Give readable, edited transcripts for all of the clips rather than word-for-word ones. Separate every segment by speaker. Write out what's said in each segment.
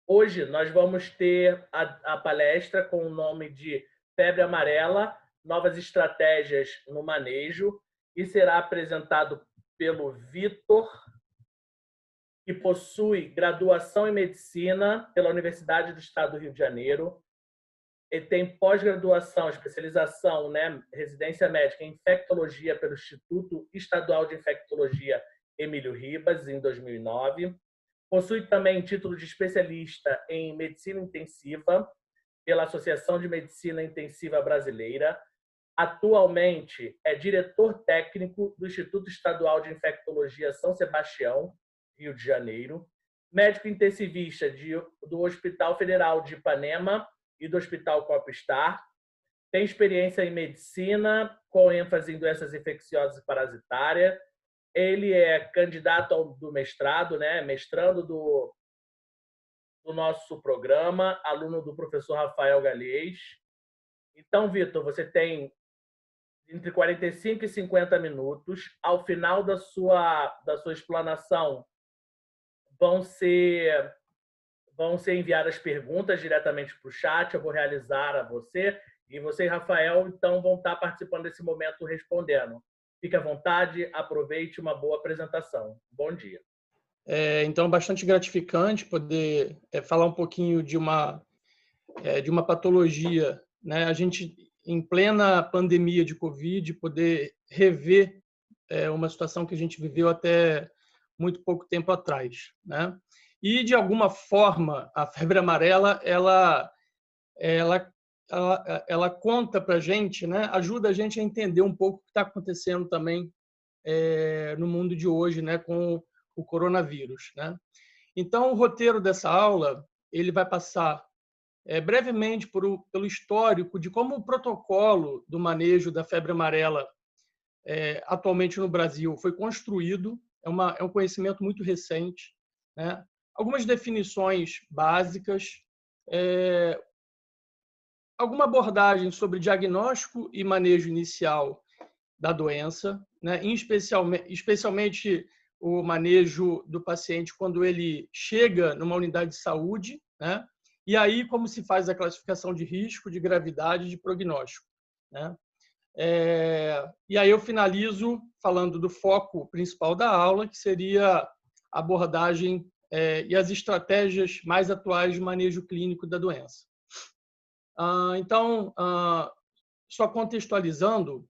Speaker 1: Hoje nós vamos ter a palestra com o nome de Febre Amarela, Novas Estratégias no Manejo, e será apresentado pelo Vitor, que possui graduação em Medicina pela Universidade do Estado do Rio de Janeiro. Ele tem pós-graduação, especialização, né, residência médica em infectologia pelo Instituto Estadual de Infectologia Emílio Ribas, em 2009. Possui também título de especialista em medicina intensiva pela Associação de Medicina Intensiva Brasileira. Atualmente é diretor técnico do Instituto Estadual de Infectologia São Sebastião, Rio de Janeiro. Médico intensivista do Hospital Federal de Ipanema e do Hospital Copstar. Tem experiência em medicina, com ênfase em doenças infecciosas e parasitárias. Ele é candidato do mestrado, né? Mestrando do nosso programa, aluno do professor Rafael Galhês. Então, Vitor, você tem entre 45 e 50 minutos. Ao final da sua explanação, vão ser enviadas perguntas diretamente para o chat, eu vou realizar a você, e você e Rafael, então, vão estar participando desse momento respondendo. Fique à vontade, aproveite, uma boa apresentação. Bom dia.
Speaker 2: Então, bastante gratificante poder falar um pouquinho de uma patologia, né? A gente, em plena pandemia de Covid, poder rever uma situação que a gente viveu até muito pouco tempo atrás, né? E, de alguma forma, a febre amarela, ela conta para a gente, né? Ajuda a gente a entender um pouco o que está acontecendo também no mundo de hoje, né? Com o coronavírus, né? Então, o roteiro dessa aula ele vai passar brevemente pelo histórico de como o protocolo do manejo da febre amarela atualmente no Brasil foi construído. É um conhecimento muito recente, né? Algumas definições básicas, alguma abordagem sobre diagnóstico e manejo inicial da doença, né? Especialmente o manejo do paciente quando ele chega numa unidade de saúde, né? E aí como se faz a classificação de risco, de gravidade e de prognóstico, né? E aí eu finalizo falando do foco principal da aula, que seria a abordagem e as estratégias mais atuais de manejo clínico da doença. Então, só contextualizando,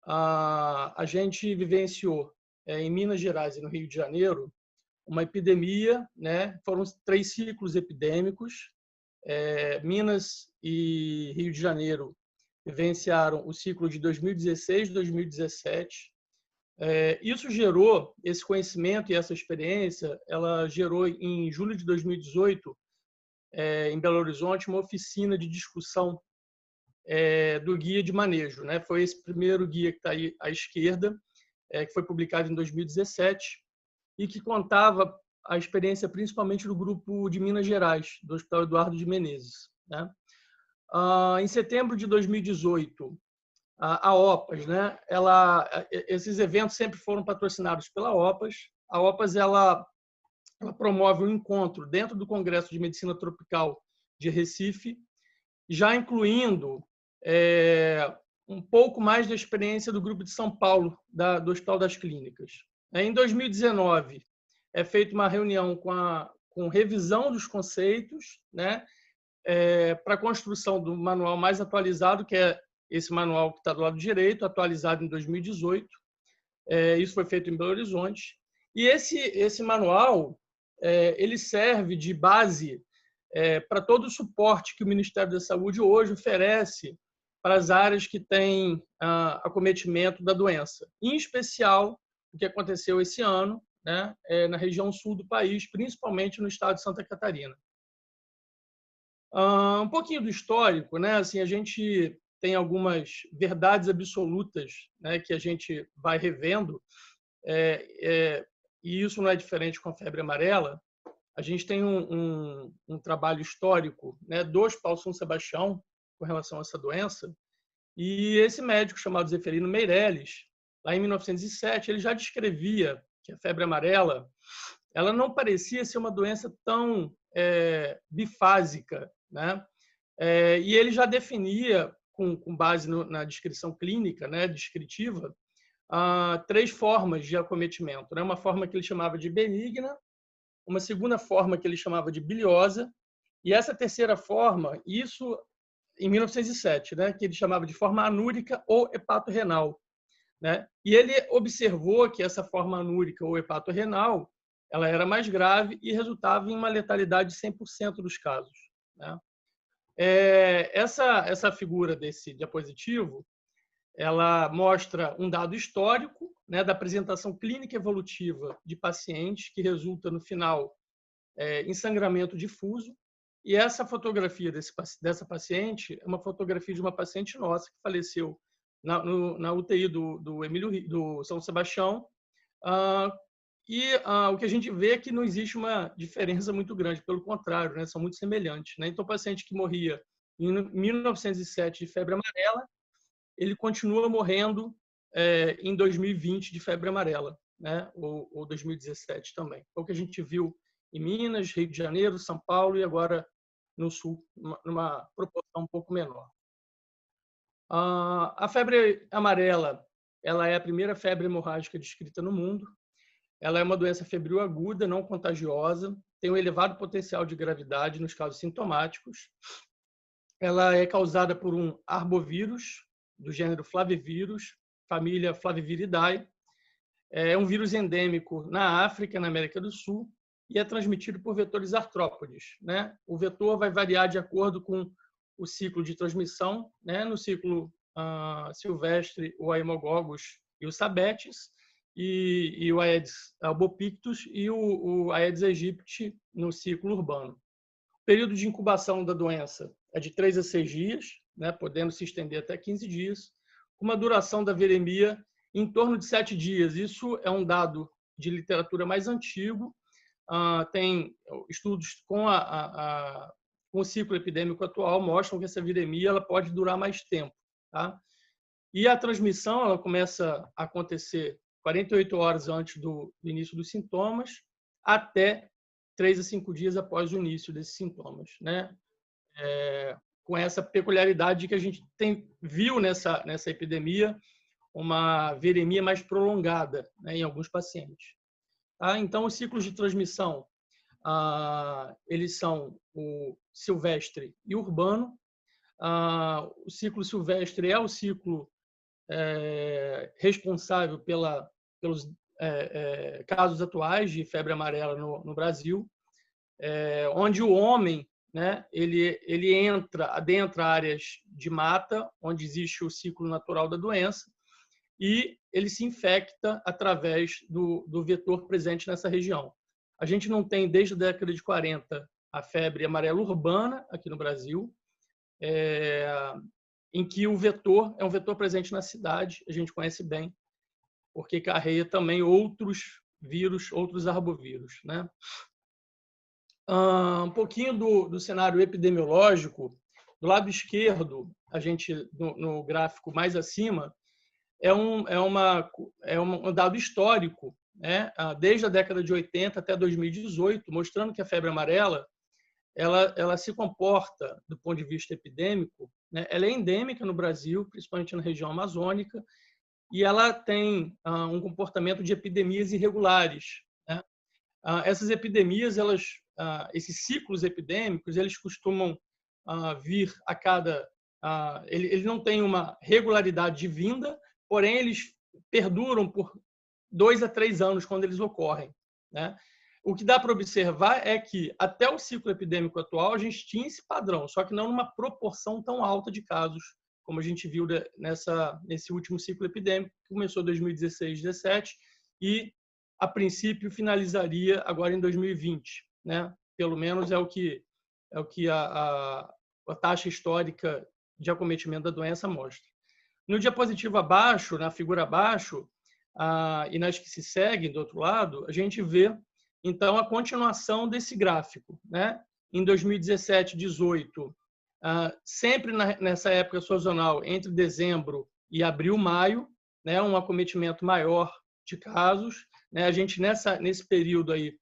Speaker 2: a gente vivenciou em Minas Gerais e no Rio de Janeiro uma epidemia, né? Foram 3 ciclos epidêmicos. Minas e Rio de Janeiro vivenciaram o ciclo de 2016 e 2017. Isso gerou, esse conhecimento e essa experiência, ela gerou em julho de 2018, em Belo Horizonte, uma oficina de discussão do guia de manejo, né? Foi esse primeiro guia que está aí à esquerda, que foi publicado em 2017 e que contava a experiência principalmente do grupo de Minas Gerais, do Hospital Eduardo de Menezes, né? Em setembro de 2018, a OPAS, né? Esses eventos sempre foram patrocinados pela OPAS. A OPAS ela promove um encontro dentro do Congresso de Medicina Tropical de Recife, já incluindo um pouco mais da experiência do grupo de São Paulo, do Hospital das Clínicas. Em 2019, é feita uma reunião com revisão dos conceitos, né, para a construção do manual mais atualizado, que é esse manual que está do lado direito, atualizado em 2018. Isso foi feito em Belo Horizonte. E esse manual ele serve de base para todo o suporte que o Ministério da Saúde hoje oferece para as áreas que têm acometimento da doença. Em especial, o que aconteceu esse ano, né, na região sul do país, principalmente no estado de Santa Catarina. Um pouquinho do histórico, né? Assim, a gente tem algumas verdades absolutas, né, que a gente vai revendo, e isso não é diferente com a febre amarela. A gente tem um trabalho histórico, né, do Hospital São Sebastião com relação a essa doença, e esse médico chamado Zeferino Meirelles, lá em 1907, ele já descrevia que a febre amarela ela não parecia ser uma doença tão bifásica, né? E ele já definia, com base na descrição clínica, né, descritiva, 3 formas de acometimento, né? Uma forma que ele chamava de benigna, uma segunda forma que ele chamava de biliosa, e essa terceira forma, isso em 1907, né, que ele chamava de forma anúrica ou hepatorrenal, né? E ele observou que essa forma anúrica ou hepatorrenal ela era mais grave e resultava em uma letalidade de 100% dos casos, né? Essa figura desse diapositivo ela mostra um dado histórico, né, da apresentação clínica evolutiva de pacientes que resulta no final em sangramento difuso. E essa fotografia dessa paciente é uma fotografia de uma paciente nossa que faleceu na UTI do São Sebastião. O que a gente vê é que não existe uma diferença muito grande, pelo contrário, né, são muito semelhantes, né? Então, o paciente que morria em 1907 de febre amarela, ele continua morrendo em 2020 de febre amarela, né? Ou 2017 também. É o que a gente viu em Minas, Rio de Janeiro, São Paulo e agora no Sul, numa proporção um pouco menor. A febre amarela ela é a primeira febre hemorrágica descrita no mundo. Ela é uma doença febril aguda, não contagiosa, tem um elevado potencial de gravidade nos casos sintomáticos. Ela é causada por um arbovírus do gênero Flavivírus, família Flaviviridae. É um vírus endêmico na África, na América do Sul, e é transmitido por vetores artrópodes, né? O vetor vai variar de acordo com o ciclo de transmissão, né? No ciclo silvestre, o Haemococcus e o Sabetes, e o Aedes albopictus e o Aedes aegypti no ciclo urbano. O período de incubação da doença é de 3 a 6 dias, né? Podendo se estender até 15 dias, com uma duração da viremia em torno de 7 dias. Isso é um dado de literatura mais antigo. Tem estudos com o ciclo epidêmico atual mostram que essa viremia ela pode durar mais tempo, tá? E a transmissão ela começa a acontecer 48 horas antes do início dos sintomas, até 3 a 5 dias após o início desses sintomas, né? Com essa peculiaridade que a gente viu nessa epidemia uma viremia mais prolongada, né, em alguns pacientes. Então, os ciclos de transmissão eles são o silvestre e o urbano. O ciclo silvestre é o ciclo responsável pelos casos atuais de febre amarela no Brasil, onde o homem, né, ele adentra áreas de mata, onde existe o ciclo natural da doença, e ele se infecta através do vetor presente nessa região. A gente não tem, desde a década de 40, a febre amarela urbana aqui no Brasil, em que o vetor é um vetor presente na cidade, a gente conhece bem, porque carrega também outros vírus, outros arbovírus, né? Um pouquinho do cenário epidemiológico. Do lado esquerdo, a gente no gráfico mais acima, é um dado histórico, né? Desde a década de 80 até 2018, mostrando que a febre amarela ela se comporta, do ponto de vista epidêmico, né? Ela é endêmica no Brasil, principalmente na região amazônica, e ela tem um comportamento de epidemias irregulares, né? Essas epidemias, esses ciclos epidêmicos, eles costumam vir a cada... Ele não tem uma regularidade de vinda, porém, eles perduram por 2 a 3 anos quando eles ocorrem, né? O que dá para observar é que, até o ciclo epidêmico atual, a gente tinha esse padrão, só que não numa proporção tão alta de casos, como a gente viu nesse último ciclo epidêmico, que começou em 2016, 2017, e, a princípio, finalizaria agora em 2020, né? Pelo menos é o que a taxa histórica de acometimento da doença mostra. No diapositivo abaixo, na figura abaixo, e nas que se seguem do outro lado, a gente vê, então, a continuação desse gráfico, né? Em 2017, 2018, sempre nessa época sazonal, entre dezembro e abril, maio, né? Um acometimento maior de casos, né? A gente, nesse período aí,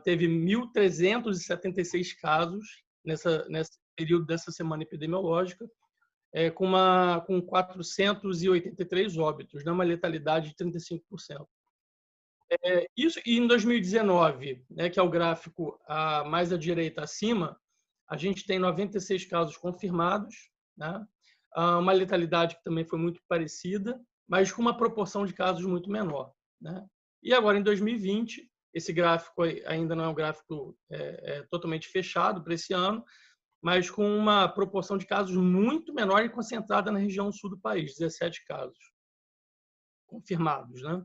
Speaker 2: teve 1.376 casos nesse período dessa semana epidemiológica, com 483 óbitos, uma letalidade de 35%. Isso, e em 2019, que é o gráfico mais à direita acima, a gente tem 96 casos confirmados, né? Uma letalidade que também foi muito parecida, mas com uma proporção de casos muito menor, né? E agora, em 2020, esse gráfico ainda não é um gráfico totalmente fechado para esse ano, mas com uma proporção de casos muito menor e concentrada na região sul do país, 17 casos confirmados, né?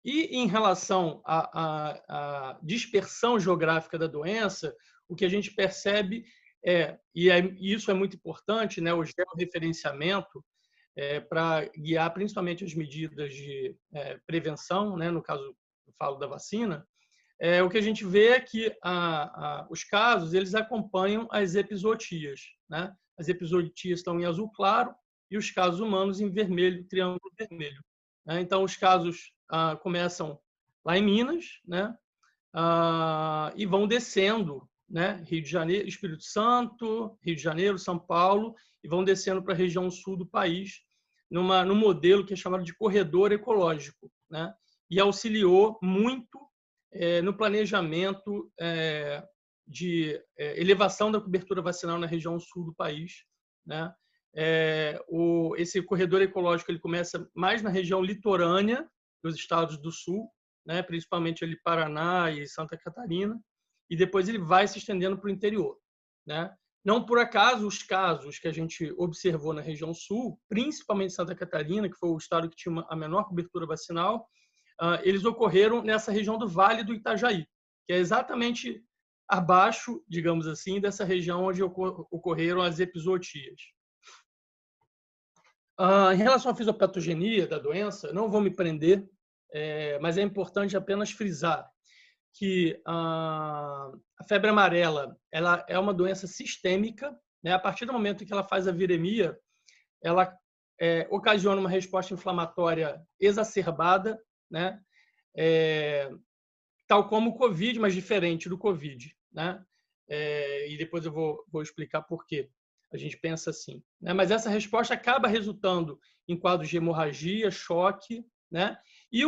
Speaker 2: E em relação à dispersão geográfica da doença, o que a gente percebe e isso é muito importante, né, o georreferenciamento, para guiar principalmente as medidas de prevenção, né, no caso, eu falo da vacina, o que a gente vê é que os casos eles acompanham as epizootias, né? As epizootias estão em azul claro e os casos humanos em vermelho, triângulo vermelho. Então, os casos começam lá em Minas, né? E vão descendo, né? Rio de Janeiro, Espírito Santo, Rio de Janeiro, São Paulo, e vão descendo para a região sul do país, num modelo que é chamado de corredor ecológico, né? E auxiliou muito no planejamento de elevação da cobertura vacinal na região sul do país, né? Esse corredor ecológico ele começa mais na região litorânea dos estados do sul, né? Principalmente ali Paraná e Santa Catarina, e depois ele vai se estendendo para o interior, né? Não por acaso os casos que a gente observou na região sul, principalmente Santa Catarina, que foi o estado que tinha a menor cobertura vacinal, eles ocorreram nessa região do Vale do Itajaí, que é exatamente abaixo, digamos assim, dessa região onde ocorreram as epizootias. Em relação à fisiopatogenia da doença, não vou me prender, mas é importante apenas frisar que a febre amarela ela é uma doença sistêmica, né? A partir do momento em que ela faz a viremia, ela ocasiona uma resposta inflamatória exacerbada, né? Tal como o Covid, mas diferente do Covid, né? E depois eu vou explicar por quê a gente pensa assim, né? Mas essa resposta acaba resultando em quadros de hemorragia, choque, né? E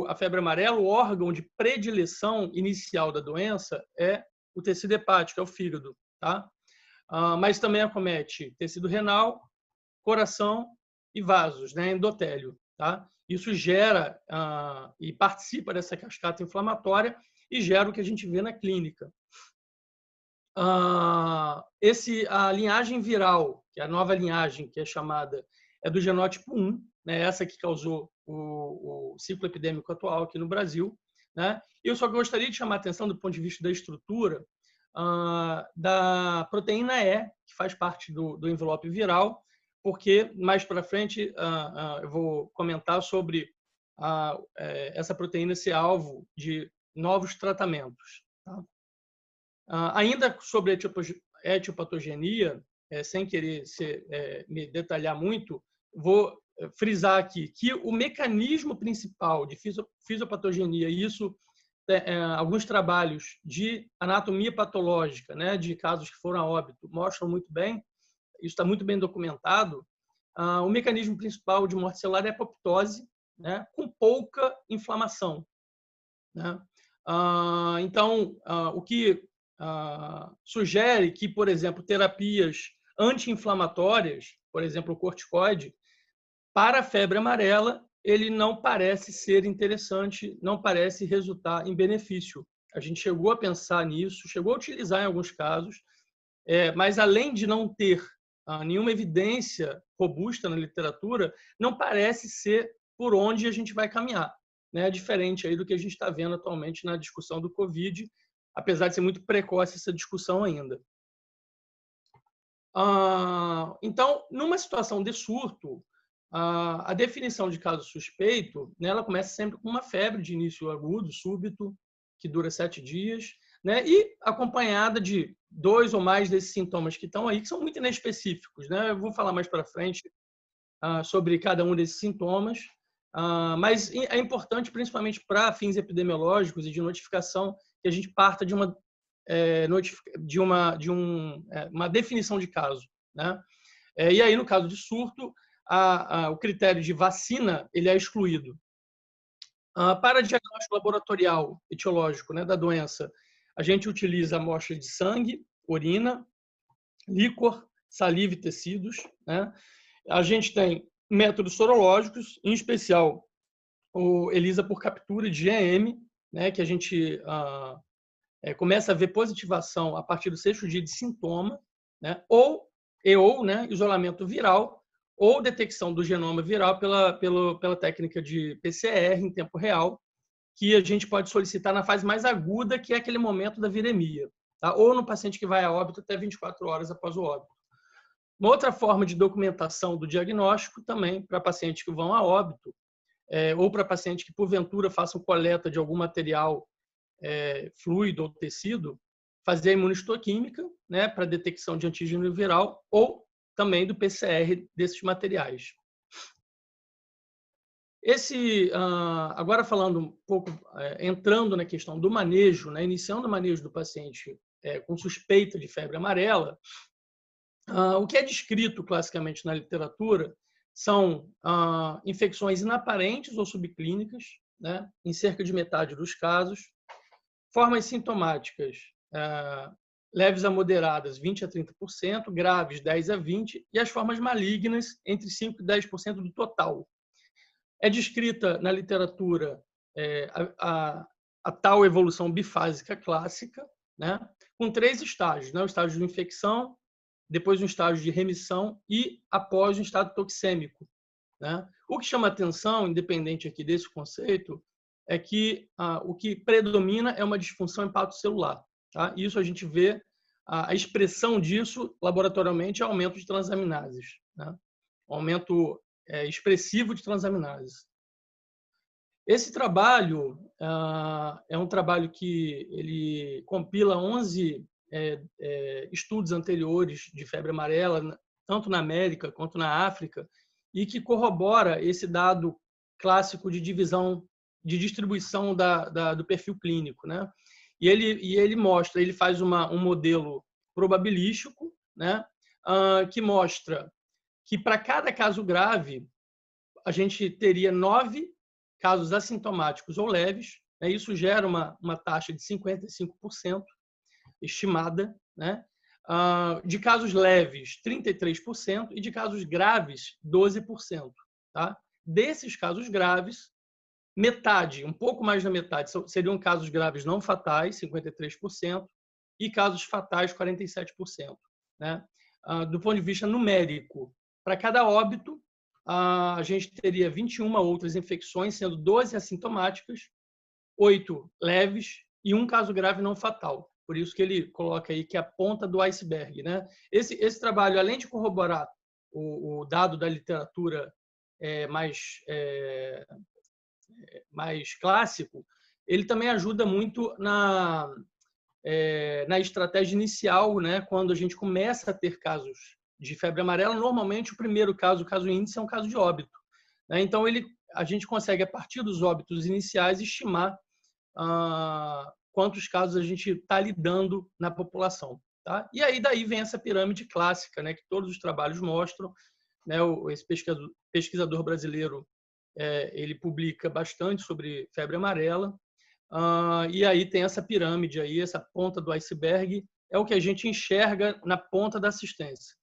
Speaker 2: a febre amarela, o órgão de predileção inicial da doença é o tecido hepático, é o fígado, tá? Mas também acomete tecido renal, coração e vasos, né? Endotélio, tá? Isso gera e participa dessa cascata inflamatória e gera o que a gente vê na clínica. A linhagem viral, que é a nova linhagem que é chamada, é do genótipo 1, né? Essa que causou o ciclo epidêmico atual aqui no Brasil, né? Eu só gostaria de chamar a atenção do ponto de vista da estrutura da proteína E, que faz parte do envelope viral, porque mais para frente eu vou comentar sobre essa proteína ser alvo de novos tratamentos. Tá? Ainda sobre a etiopatogenia, sem querer me detalhar muito, vou frisar aqui que o mecanismo principal de fisiopatogenia, e isso alguns trabalhos de anatomia patológica, né, de casos que foram a óbito, mostram muito bem, isso está muito bem documentado, o mecanismo principal de morte celular é a apoptose, né, com pouca inflamação. Né? Então, o que sugere que, por exemplo, terapias anti-inflamatórias, por exemplo, o corticoide, para a febre amarela, ele não parece ser interessante, não parece resultar em benefício. A gente chegou a pensar nisso, chegou a utilizar em alguns casos, mas além de não ter nenhuma evidência robusta na literatura, não parece ser por onde a gente vai caminhar, né? Diferente aí do que a gente está vendo atualmente na discussão do Covid, apesar de ser muito precoce essa discussão ainda. Então, numa situação de surto, a definição de caso suspeito, né, ela começa sempre com uma febre de início agudo, súbito, que dura 7 dias, né, e acompanhada de 2 ou mais desses sintomas que estão aí, que são muito inespecíficos. Né? Eu vou falar mais para frente sobre cada um desses sintomas, Mas é importante, principalmente para fins epidemiológicos e de notificação, que a gente parta de uma definição de caso, né? E aí, no caso de surto, o critério de vacina ele é excluído. Para diagnóstico laboratorial etiológico, né, da doença, a gente utiliza amostra de sangue, urina, líquor, saliva e tecidos, né? A gente tem métodos sorológicos, em especial o ELISA por captura de IgM, né, que a gente começa a ver positivação a partir do 6º dia de sintoma, né, ou né, isolamento viral, ou detecção do genoma viral pela técnica de PCR em tempo real, que a gente pode solicitar na fase mais aguda, que é aquele momento da viremia, tá? Ou no paciente que vai a óbito até 24 horas após o óbito. Uma outra forma de documentação do diagnóstico também para pacientes que vão a óbito, ou para pacientes que, porventura, façam coleta de algum material fluido ou tecido, fazer a imunistoquímica, né, para detecção de antígeno viral, ou também do PCR desses materiais. Agora falando um pouco, entrando na questão do manejo, né, iniciando o manejo do paciente com suspeita de febre amarela, o que é descrito classicamente na literatura são infecções inaparentes ou subclínicas, né, em cerca de metade dos casos, formas sintomáticas leves a moderadas, 20% a 30%, graves, 10% a 20%, e as formas malignas, entre 5% e 10% do total. É descrita na literatura a tal evolução bifásica clássica, né, com 3 estágios, né, o estágio de infecção, depois um estágio de remissão e após um estado toxêmico, né? O que chama atenção, independente aqui desse conceito, é que o que predomina é uma disfunção hepatocelular. Tá? Isso a gente vê, a expressão disso laboratorialmente é aumento de transaminases, né? Aumento expressivo de transaminases. Esse trabalho é um trabalho que ele compila 11 estudos anteriores de febre amarela, tanto na América quanto na África, e que corrobora esse dado clássico de divisão, de distribuição do perfil clínico, né? E ele mostra, ele faz um modelo probabilístico, né? Que mostra que para cada caso grave a gente teria 9 casos assintomáticos ou leves, né? Isso gera uma taxa de 55% estimada, né? De casos leves, 33%, e de casos graves, 12%. Tá? Desses casos graves, metade, um pouco mais da metade, seriam casos graves não fatais, 53%, e casos fatais, 47%. Né? Do ponto de vista numérico, para cada óbito, a gente teria 21 outras infecções, sendo 12 assintomáticas, 8 leves e um caso grave não fatal. Por isso que ele coloca aí que é a ponta do iceberg, né? Esse trabalho, além de corroborar o dado da literatura mais clássico, ele também ajuda muito na estratégia inicial, né? Quando a gente começa a ter casos de febre amarela, normalmente o primeiro caso, o caso índice, é um caso de óbito, né? Então, a gente consegue, a partir dos óbitos iniciais, estimar quantos casos a gente está lidando na população. Tá? E aí daí vem essa pirâmide clássica, né, que todos os trabalhos mostram. Né, esse pesquisador brasileiro ele publica bastante sobre febre amarela. E aí tem essa pirâmide, aí, essa ponta do iceberg, é o que a gente enxerga na ponta da assistência.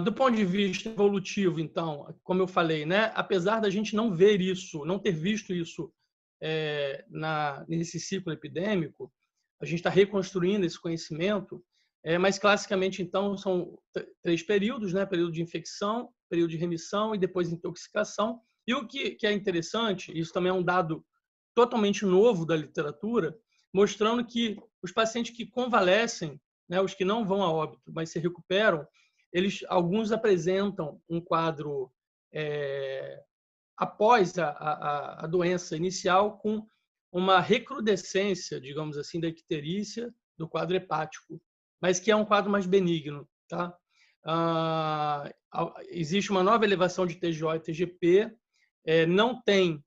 Speaker 2: Do ponto de vista evolutivo, então, como eu falei, né, apesar da gente não ver isso, não ter visto isso nesse ciclo epidêmico, a gente está reconstruindo esse conhecimento, mas classicamente, então, são 3 períodos, né? Período de infecção, período de remissão e depois intoxicação. E o que é interessante, isso também é um dado totalmente novo da literatura, mostrando que os pacientes que convalescem, né, os que não vão a óbito, mas se recuperam, alguns apresentam um quadro após a doença inicial com uma recrudescência, digamos assim, da icterícia do quadro hepático, mas que é um quadro mais benigno. Tá? Existe uma nova elevação de TGO e TGP, não tem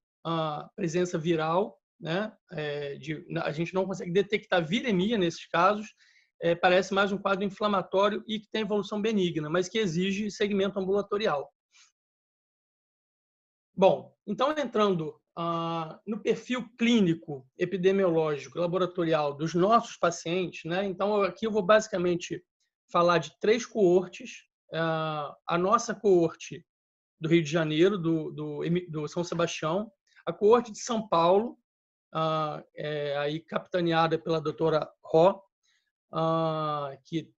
Speaker 2: presença viral, né? A gente não consegue detectar viremia nesses casos, parece mais um quadro inflamatório e que tem evolução benigna, mas que exige segmento ambulatorial. Bom, então entrando no perfil clínico, epidemiológico, laboratorial dos nossos pacientes, né? Então aqui eu vou basicamente falar de 3 coortes. A nossa coorte do Rio de Janeiro, do São Sebastião, a coorte de São Paulo, aí capitaneada pela doutora Ró, que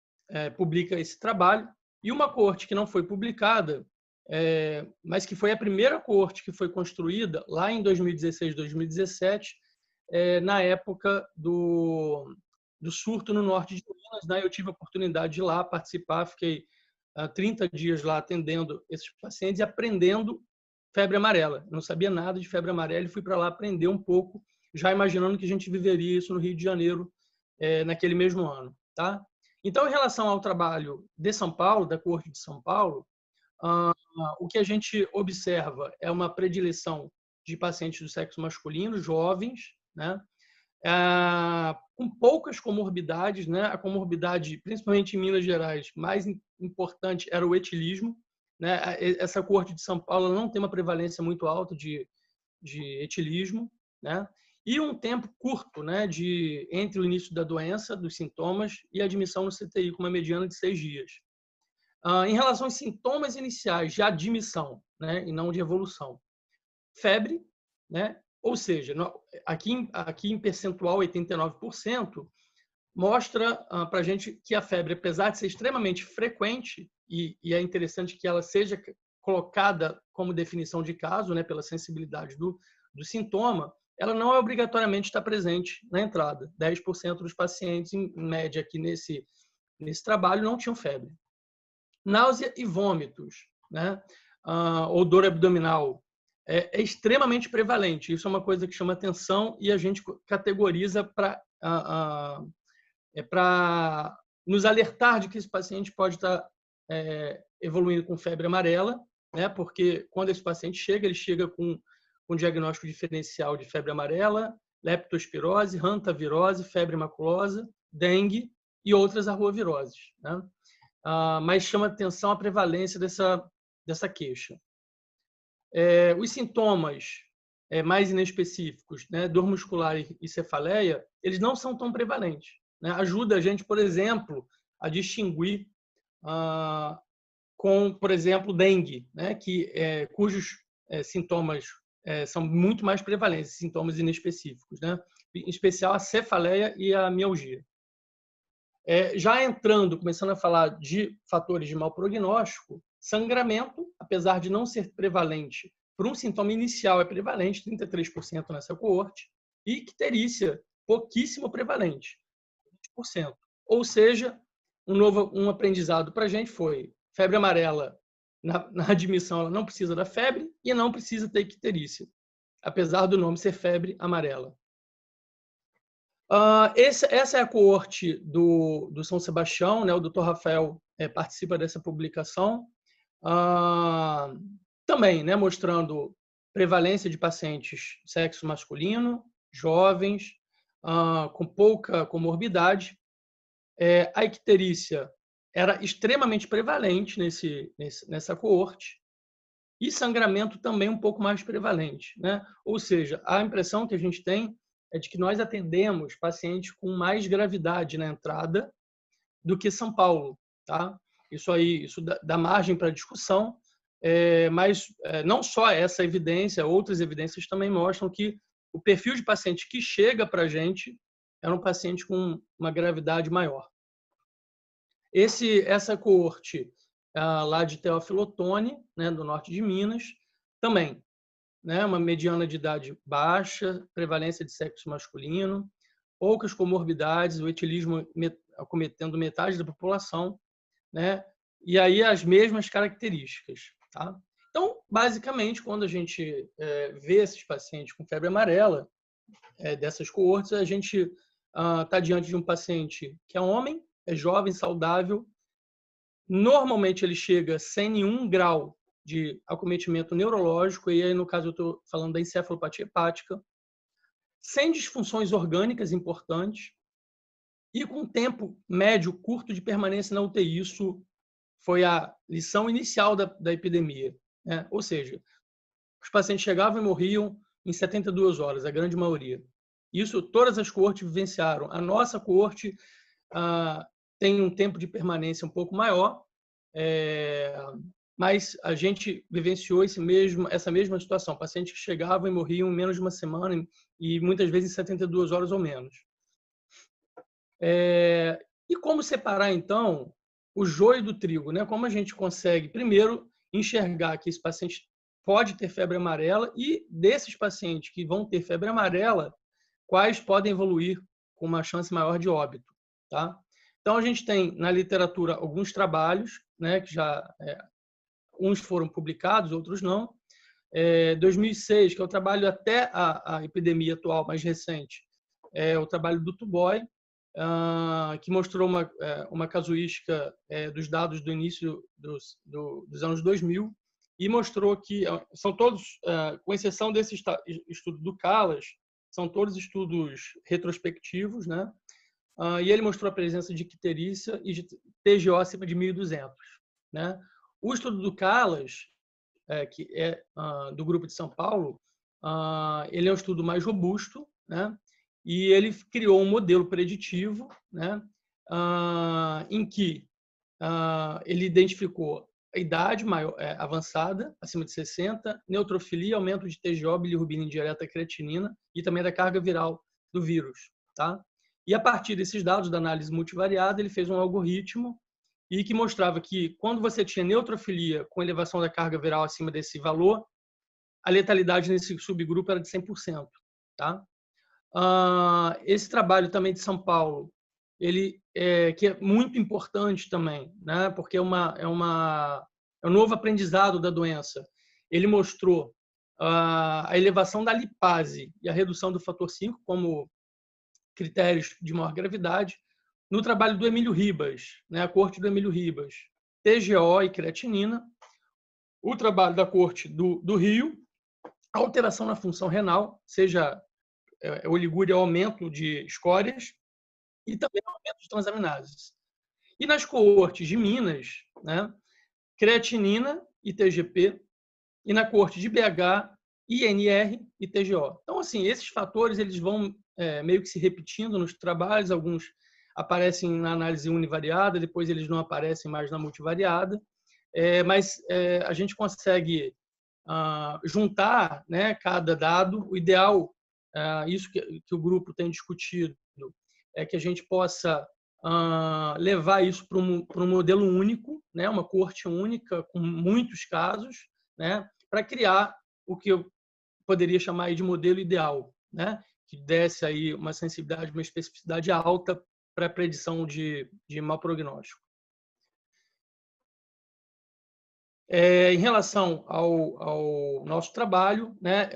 Speaker 2: publica esse trabalho, e uma coorte que não foi publicada, mas que foi a primeira coorte que foi construída lá em 2016, 2017, na época do surto no norte de Minas. Né? Eu tive a oportunidade de ir lá participar, fiquei 30 dias lá atendendo esses pacientes e aprendendo febre amarela. Eu não sabia nada de febre amarela e fui para lá aprender um pouco, já imaginando que a gente viveria isso no Rio de Janeiro naquele mesmo ano. Tá? Então, em relação ao trabalho de São Paulo, da coorte de São Paulo, o que a gente observa é uma predileção de pacientes do sexo masculino, jovens, né? Com poucas comorbidades, né? A comorbidade, principalmente em Minas Gerais, mais importante era o etilismo, né? Essa coorte de São Paulo não tem uma prevalência muito alta de etilismo, né? E um tempo curto, né, entre o início da doença, dos sintomas, e a admissão no CTI, com uma mediana de 6 dias. Em relação aos sintomas iniciais de admissão, né, e não de evolução, febre, né? Ou seja, aqui em percentual 89%, mostra para a gente que a febre, apesar de ser extremamente frequente, e é interessante que ela seja colocada como definição de caso, né, pela sensibilidade do sintoma, ela não é obrigatoriamente estar presente na entrada. 10% dos pacientes, em média, aqui nesse trabalho, não tinham febre. Náusea e vômitos, né? Ou dor abdominal, é extremamente prevalente. Isso é uma coisa que chama atenção e a gente categoriza para nos alertar de que esse paciente pode estar evoluindo com febre amarela, né? Porque quando esse paciente chega, ele chega com um diagnóstico diferencial de febre amarela, leptospirose, hantavirose, febre maculosa, dengue e outras arboviroses, né? Mas chama atenção a prevalência dessa queixa. Os sintomas mais inespecíficos, né, dor muscular e cefaleia, eles não são tão prevalentes. Né? Ajuda a gente, por exemplo, a distinguir com, por exemplo, dengue, né, cujos sintomas são muito mais prevalentes, sintomas inespecíficos, né? Em especial a cefaleia e a mialgia. Já entrando, começando a falar de fatores de mau prognóstico, sangramento, apesar de não ser prevalente, por um sintoma inicial é prevalente, 33% nessa coorte, e icterícia, pouquíssimo prevalente, 20%. Ou seja, um aprendizado para a gente foi febre amarela, na admissão ela não precisa da febre e não precisa ter icterícia, apesar do nome ser febre amarela. Essa é a coorte do São Sebastião, né? O Dr. Rafael participa dessa publicação, também, né, mostrando prevalência de pacientes sexo masculino, jovens, com pouca comorbidade. A icterícia era extremamente prevalente nessa coorte, e sangramento também um pouco mais prevalente, né? Ou seja, a impressão que a gente tem é de que nós atendemos pacientes com mais gravidade na entrada do que São Paulo, tá? Isso dá margem para discussão, mas não só essa evidência, outras evidências também mostram que o perfil de paciente que chega para a gente é um paciente com uma gravidade maior. Essa coorte lá de Teófilo Otoni, né, do norte de Minas, também, né, uma mediana de idade baixa, prevalência de sexo masculino, poucas comorbidades, o etilismo acometendo metade da população, né, e aí as mesmas características. Tá? Então, basicamente, quando a gente vê esses pacientes com febre amarela, dessas coortes, a gente está diante de um paciente que é homem, é jovem, saudável, Normalmente ele chega sem nenhum grau de acometimento neurológico, e aí no caso eu estou falando da encefalopatia hepática, sem disfunções orgânicas importantes e com tempo médio curto de permanência na UTI. Isso foi a lição inicial da epidemia, né? Ou seja, os pacientes chegavam e morriam em 72 horas, a grande maioria. Isso todas as coortes vivenciaram. A nossa coorte tem um tempo de permanência um pouco maior, mas a gente vivenciou essa mesma situação. Pacientes que chegavam e morriam em menos de uma semana e muitas vezes em 72 horas ou menos. E como separar, então, o joio do trigo, né? Como a gente consegue, primeiro, enxergar que esse paciente pode ter febre amarela e desses pacientes que vão ter febre amarela, quais podem evoluir com uma chance maior de óbito, tá? Então, a gente tem na literatura alguns trabalhos, né, que já uns foram publicados, outros não. 2006, que é o trabalho até a epidemia atual mais recente, é o trabalho do Tuboy, que mostrou uma casuística dos dados do início dos anos 2000 e mostrou que são todos, com exceção desse estudo do Calas, são todos estudos retrospectivos, né? E ele mostrou a presença de icterícia e de TGO acima de 1.200, né? O estudo do Calas, que é do grupo de São Paulo, ele é um estudo mais robusto, né? E ele criou um modelo preditivo, né? Em que ele identificou a idade maior, avançada, acima de 60, neutrofilia, aumento de TGO, bilirrubina indireta, creatinina e também da carga viral do vírus, tá? E a partir desses dados da análise multivariada, ele fez um algoritmo e que mostrava que quando você tinha neutrofilia com elevação da carga viral acima desse valor, a letalidade nesse subgrupo era de 100%, tá? Esse trabalho também de São Paulo, que é muito importante também, né? Porque é um novo aprendizado da doença. Ele mostrou a elevação da lipase e a redução do fator 5 como critérios de maior gravidade. No trabalho do Emílio Ribas, né? A corte do Emílio Ribas, TGO e creatinina. O trabalho da corte do Rio, alteração na função renal, seja oligúria, aumento de escórias e também aumento de transaminases. E nas coortes de Minas, né, creatinina e TGP, e na coorte de BH, INR e TGO. Então, assim, esses fatores eles vão meio que se repetindo nos trabalhos, alguns aparecem na análise univariada, depois eles não aparecem mais na multivariada, mas a gente consegue juntar, né, cada dado. O ideal, isso que o grupo tem discutido, é que a gente possa levar isso para um modelo único, né, uma coorte única com muitos casos, né, para criar o que eu poderia chamar aí de modelo ideal, né, que desse aí uma sensibilidade, uma especificidade alta para a predição de mau prognóstico. Em relação ao nosso trabalho, né,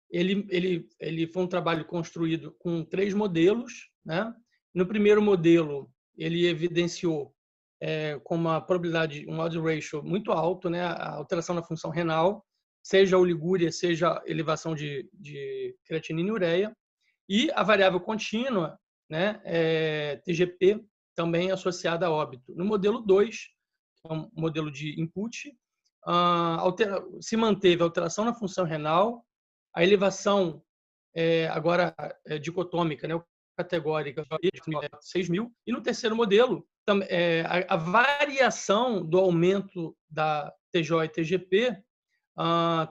Speaker 2: ele foi um trabalho construído com 3 modelos, né? No primeiro modelo, ele evidenciou com uma probabilidade, um odds ratio muito alto, né, a alteração na função renal, seja oligúria, seja elevação de creatinina e ureia, e a variável contínua, né, TGP, também associada a óbito. No modelo 2, que é um modelo de input, se manteve a alteração na função renal, a elevação agora dicotômica, né, categórica, 6.000, e no terceiro modelo, a variação do aumento da TGO e TGP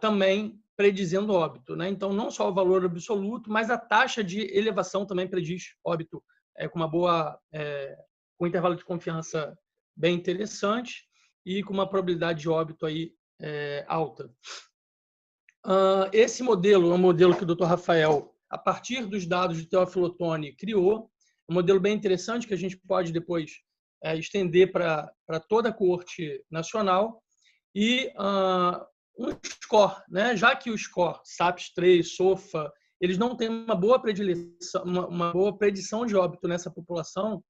Speaker 2: também predizendo óbito, né? Então, não só o valor absoluto, mas a taxa de elevação também prediz óbito com uma boa, com um intervalo de confiança bem interessante e com uma probabilidade de óbito aí alta. Esse modelo é um modelo que o Dr. Rafael, a partir dos dados de Teófilo Otoni, criou, um modelo bem interessante que a gente pode depois estender para toda a coorte nacional, e um score, né? Já que o score SAPS-3, SOFA, eles não têm uma boa predição de óbito nessa população,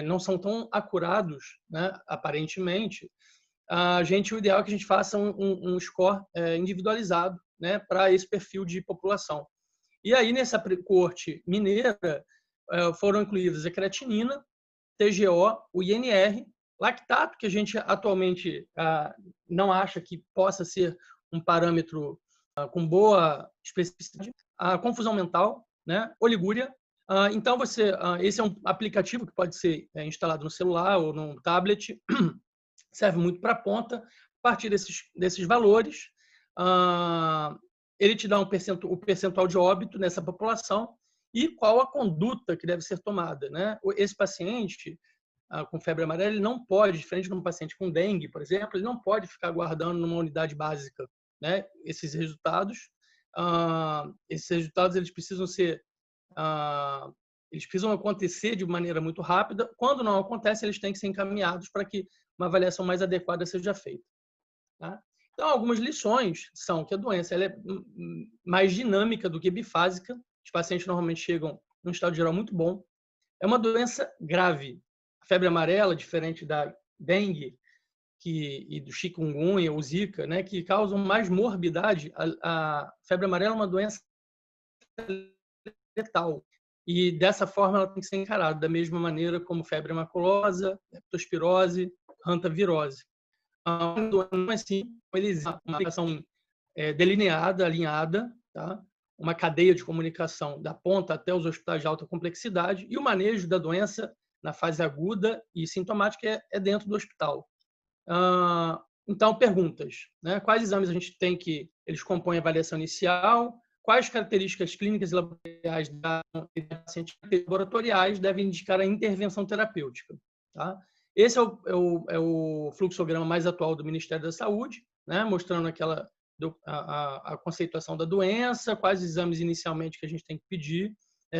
Speaker 2: não são tão acurados, né, aparentemente, o ideal é que a gente faça um score individualizado, né, para esse perfil de população. E aí, nessa coorte mineira, foram incluídas a creatinina, TGO, o INR, lactato, que a gente atualmente não acha que possa ser um parâmetro com boa especificidade, a confusão mental, né, oligúria. Então, esse é um aplicativo que pode ser instalado no celular ou no tablet, serve muito para a ponta. A partir desses valores, ele te dá o percentual de óbito nessa população e qual a conduta que deve ser tomada, né? Esse paciente com febre amarela, ele não pode, diferente de um paciente com dengue, por exemplo, ele não pode ficar guardando numa unidade básica, né, esses resultados. Esses resultados eles precisam acontecer de maneira muito rápida. Quando não acontece, eles têm que ser encaminhados para que uma avaliação mais adequada seja feita. Tá? Então, algumas lições são que a doença ela é mais dinâmica do que bifásica. Os pacientes normalmente chegam num estado geral muito bom. É uma doença grave. A febre amarela, diferente da dengue e do chikungunya ou zika, né, que causam mais morbidade, a febre amarela é uma doença letal. E dessa forma ela tem que ser encarada da mesma maneira como febre maculosa, leptospirose, hantavirose. Não é assim, ele existe uma aplicação delineada, alinhada, tá? Uma cadeia de comunicação da ponta até os hospitais de alta complexidade e o manejo da doença na fase aguda e sintomática é dentro do hospital. Então, perguntas, né? Quais exames a gente tem que eles compõem a avaliação inicial? Quais características clínicas e laboratoriais devem indicar a intervenção terapêutica? Tá? Esse é o fluxograma mais atual do Ministério da Saúde, né? Mostrando a conceituação da doença, quais exames inicialmente que a gente tem que pedir,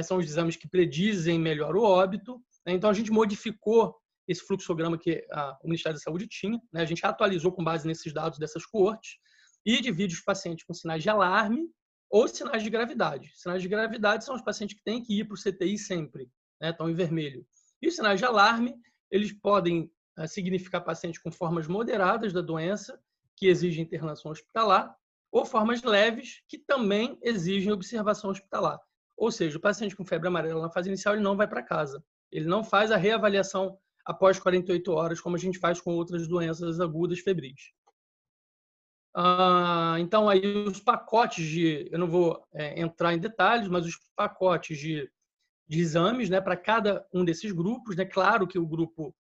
Speaker 2: são os exames que predizem melhor o óbito. Então, a gente modificou esse fluxograma que o Ministério da Saúde tinha, né? A gente atualizou com base nesses dados dessas coortes e divide os pacientes com sinais de alarme ou sinais de gravidade. Sinais de gravidade são os pacientes que têm que ir para o CTI sempre, né? Estão em vermelho. E os sinais de alarme, eles podem significar pacientes com formas moderadas da doença, que exigem internação hospitalar, ou formas leves, que também exigem observação hospitalar. Ou seja, o paciente com febre amarela na fase inicial, ele não vai para casa. Ele não faz a reavaliação após 48 horas, como a gente faz com outras doenças agudas febris. Então, aí os pacotes eu não vou entrar em detalhes, mas os pacotes de exames, né, para cada um desses grupos, né? Claro que o grupo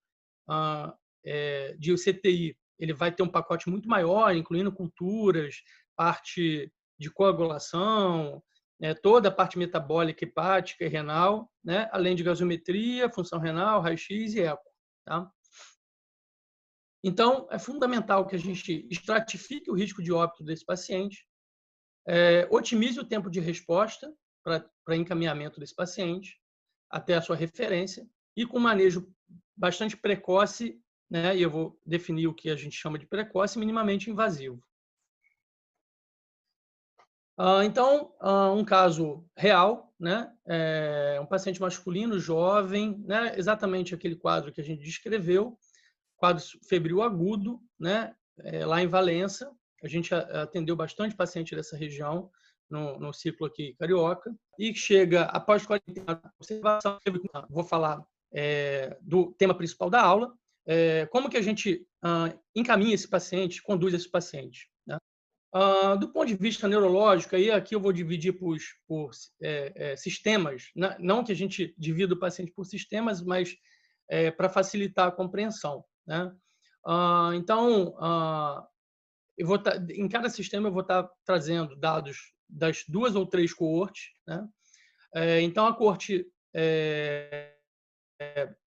Speaker 2: de CTI ele vai ter um pacote muito maior, incluindo culturas, parte de coagulação, toda a parte metabólica, hepática e renal, né? Além de gasometria, função renal, raio-x e eco. Tá? Então, é fundamental que a gente estratifique o risco de óbito desse paciente, otimize o tempo de resposta para encaminhamento desse paciente até a sua referência e com manejo bastante precoce, né? E eu vou definir o que a gente chama de precoce, minimamente invasivo. Então, um caso real, né? Um paciente masculino, jovem, né? Exatamente aquele quadro que a gente descreveu, quadro febril agudo, né? Lá em Valença. A gente atendeu bastante paciente dessa região no ciclo aqui carioca e chega após 40 observação. Vou falar do tema principal da aula, como que a gente encaminha esse paciente, conduz esse paciente. Né? Do ponto de vista neurológico, aí aqui eu vou dividir por sistemas, não que a gente divida o paciente por sistemas, mas para facilitar a compreensão. Né? Então, em cada sistema eu vou estar trazendo dados das 2 ou 3 coortes. Né? Então, a coorte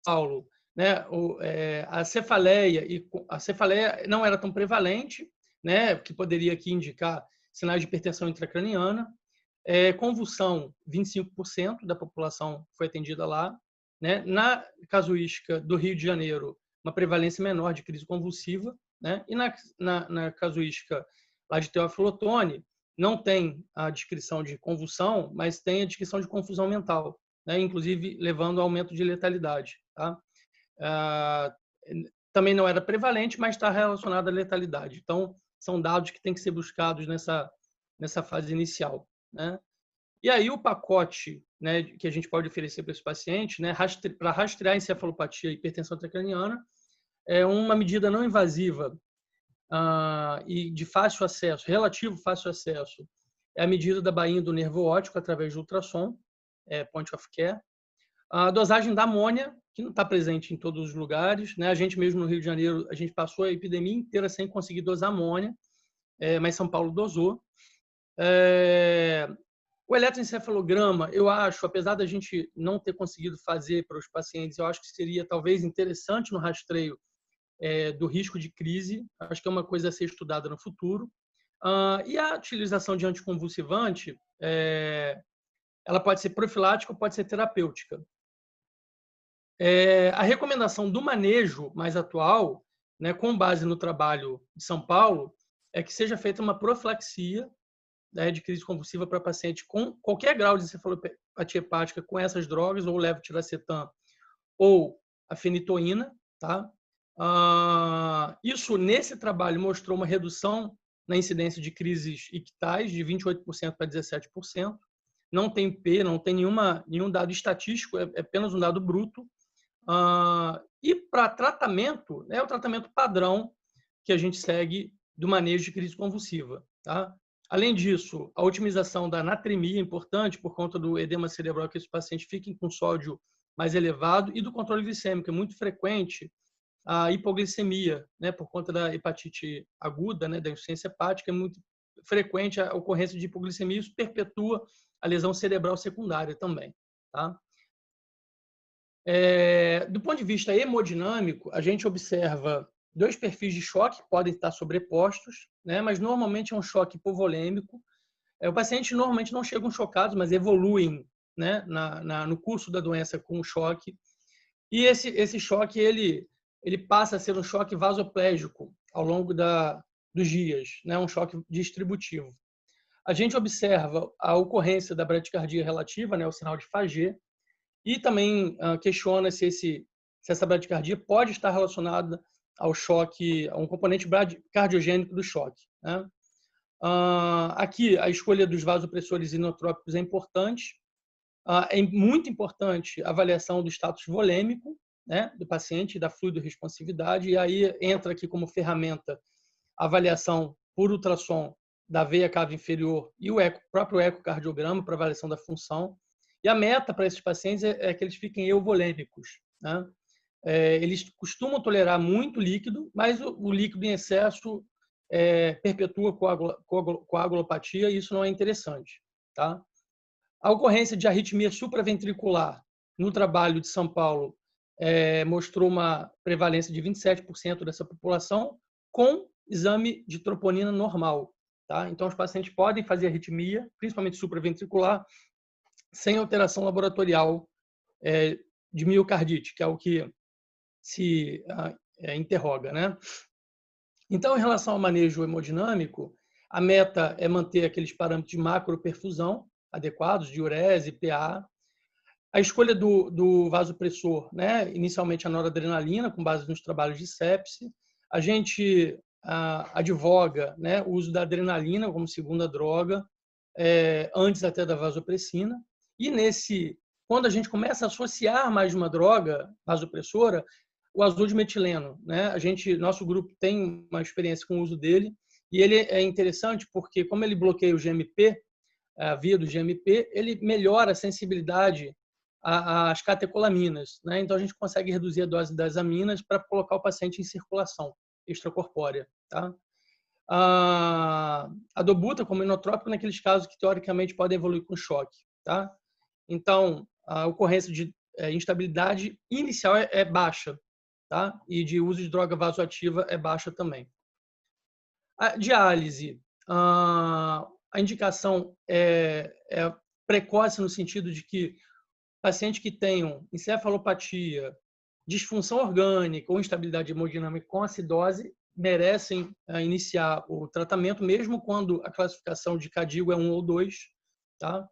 Speaker 2: Paulo, né? A cefaleia não era tão prevalente, né? Que poderia aqui indicar sinais de hipertensão intracraniana. Convulsão, 25% da população foi atendida lá. Né? Na casuística do Rio de Janeiro, uma prevalência menor de crise convulsiva. Né? E na casuística lá de Teófilo Otoni, não tem a descrição de convulsão, mas tem a descrição de confusão mental, né? Inclusive levando ao aumento de letalidade. tá? Também não era prevalente, mas está relacionado à letalidade. Então, são dados que têm que ser buscados nessa fase inicial, né? E aí o pacote, né, que a gente pode oferecer para esse paciente, né, para rastrear encefalopatia e hipertensão intracraniana, é uma medida não invasiva e de fácil acesso, relativo fácil acesso, é a medida da bainha do nervo óptico através de ultrassom, point of care. A dosagem da amônia, que não está presente em todos os lugares, né? A gente mesmo no Rio de Janeiro, a gente passou a epidemia inteira sem conseguir dosar amônia, mas São Paulo dosou. O eletroencefalograma, eu acho, apesar da gente não ter conseguido fazer para os pacientes, eu acho que seria talvez interessante no rastreio do risco de crise. Acho que é uma coisa a ser estudada no futuro. E a utilização de anticonvulsivante, ela pode ser profilática ou pode ser terapêutica. A recomendação do manejo mais atual, né, com base no trabalho de São Paulo, é que seja feita uma profilaxia, né, de crise convulsiva para paciente com qualquer grau de encefalopatia hepática com essas drogas, ou levetiracetam ou a fenitoína, tá? Isso, nesse trabalho, mostrou uma redução na incidência de crises ictais de 28% para 17%. Não tem P, não tem nenhum dado estatístico, é apenas um dado bruto. E para tratamento, é o tratamento padrão que a gente segue do manejo de crise convulsiva, tá? Além disso, a otimização da natremia é importante por conta do edema cerebral, que esses pacientes fiquem com sódio mais elevado, e do controle glicêmico. É muito frequente a hipoglicemia, né, por conta da hepatite aguda, né, da insuficiência hepática, é muito frequente a ocorrência de hipoglicemia, isso perpetua a lesão cerebral secundária também, tá? Do ponto de vista hemodinâmico, a gente observa dois perfis de choque que podem estar sobrepostos, né, mas normalmente é um choque hipovolêmico. O paciente normalmente não chegam chocados, mas evoluem, né, no curso da doença com o choque. E esse choque ele passa a ser um choque vasoplégico ao longo dos dias, né, um choque distributivo. A gente observa a ocorrência da bradicardia relativa, né, o sinal de Faget, e também questiona se essa bradicardia pode estar relacionada ao choque, a um componente cardiogênico do choque, né? Aqui, a escolha dos vasopressores inotrópicos é importante. É muito importante a avaliação do status volêmico, né, do paciente, da fluido-responsividade, e aí entra aqui como ferramenta a avaliação por ultrassom da veia cava inferior e o próprio ecocardiograma para avaliação da função. E a meta para esses pacientes é que eles fiquem euvolêmicos, né? Eles costumam tolerar muito líquido, mas o líquido em excesso perpetua coagulopatia, e isso não é interessante, tá? A ocorrência de arritmia supraventricular no trabalho de São Paulo mostrou uma prevalência de 27% dessa população com exame de troponina normal, tá? Então, os pacientes podem fazer arritmia, principalmente supraventricular, sem alteração laboratorial de miocardite, que é o que se interroga, né? Então, em relação ao manejo hemodinâmico, a meta é manter aqueles parâmetros de macroperfusão adequados, diurese, PA. A escolha do vasopressor, né? Inicialmente a noradrenalina, com base nos trabalhos de sepse. A gente advoga, né, o uso da adrenalina como segunda droga, antes até da vasopressina. E quando a gente começa a associar mais de uma droga vasopressora, o azul de metileno, né? Nosso grupo tem uma experiência com o uso dele, e ele é interessante porque, como ele bloqueia o GMP, a via do GMP, ele melhora a sensibilidade às catecolaminas, né? Então, a gente consegue reduzir a dose das aminas para colocar o paciente em circulação extracorpórea, tá? A dobuta como inotrópico naqueles casos que, teoricamente, podem evoluir com choque, tá? Então, a ocorrência de instabilidade inicial é baixa, tá? E de uso de droga vasoativa é baixa também. A diálise, a indicação é precoce no sentido de que pacientes que tenham encefalopatia, disfunção orgânica ou instabilidade hemodinâmica com acidose merecem iniciar o tratamento, mesmo quando a classificação de CADIGO é 1 ou 2, tá?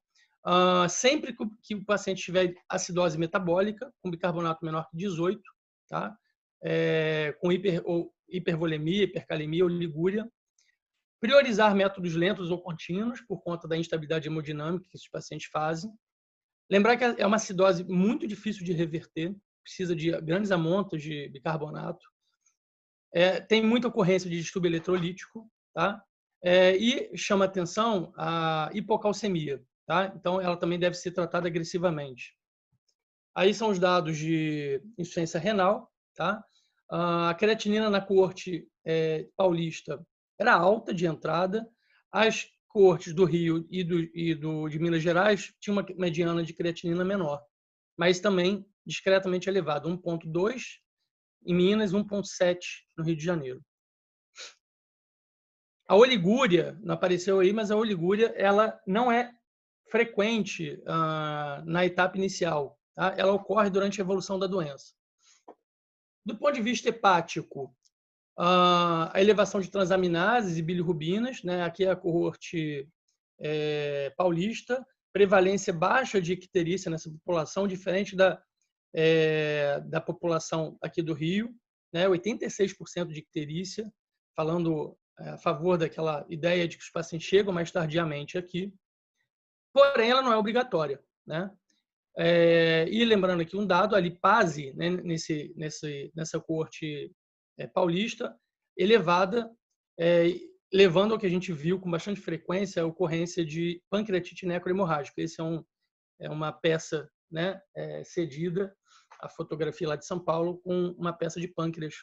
Speaker 2: sempre que o paciente tiver acidose metabólica, com bicarbonato menor que 18, tá? Com hipervolemia, hipercalemia ou ligúria. Priorizar métodos lentos ou contínuos, por conta da instabilidade hemodinâmica que esses pacientes fazem. Lembrar que é uma acidose muito difícil de reverter, precisa de grandes amontos de bicarbonato. Tem muita ocorrência de distúrbio eletrolítico, tá? E chama atenção a hipocalcemia, tá? Então, ela também deve ser tratada agressivamente. Aí são os dados de insuficiência renal, tá? A creatinina na coorte paulista era alta de entrada. As coortes do Rio e de Minas Gerais tinham uma mediana de creatinina menor, mas também discretamente elevada, 1,2 em Minas, 1,7 no Rio de Janeiro. A oligúria, não apareceu aí, mas a oligúria ela não é frequente na etapa inicial. Tá? Ela ocorre durante a evolução da doença. Do ponto de vista hepático, a elevação de transaminases e bilirrubinas, né? Aqui é a coorte paulista, prevalência baixa de icterícia nessa população, diferente da população aqui do Rio, né? 86% de icterícia, falando a favor daquela ideia de que os pacientes chegam mais tardiamente aqui. Porém, ela não é obrigatória, né? E lembrando aqui um dado, a lipase, né, nessa coorte paulista, elevada, levando ao que a gente viu com bastante frequência a ocorrência de pancreatite necrohemorrágica. Esse é uma peça, né, cedida, a fotografia lá de São Paulo, com uma peça de pâncreas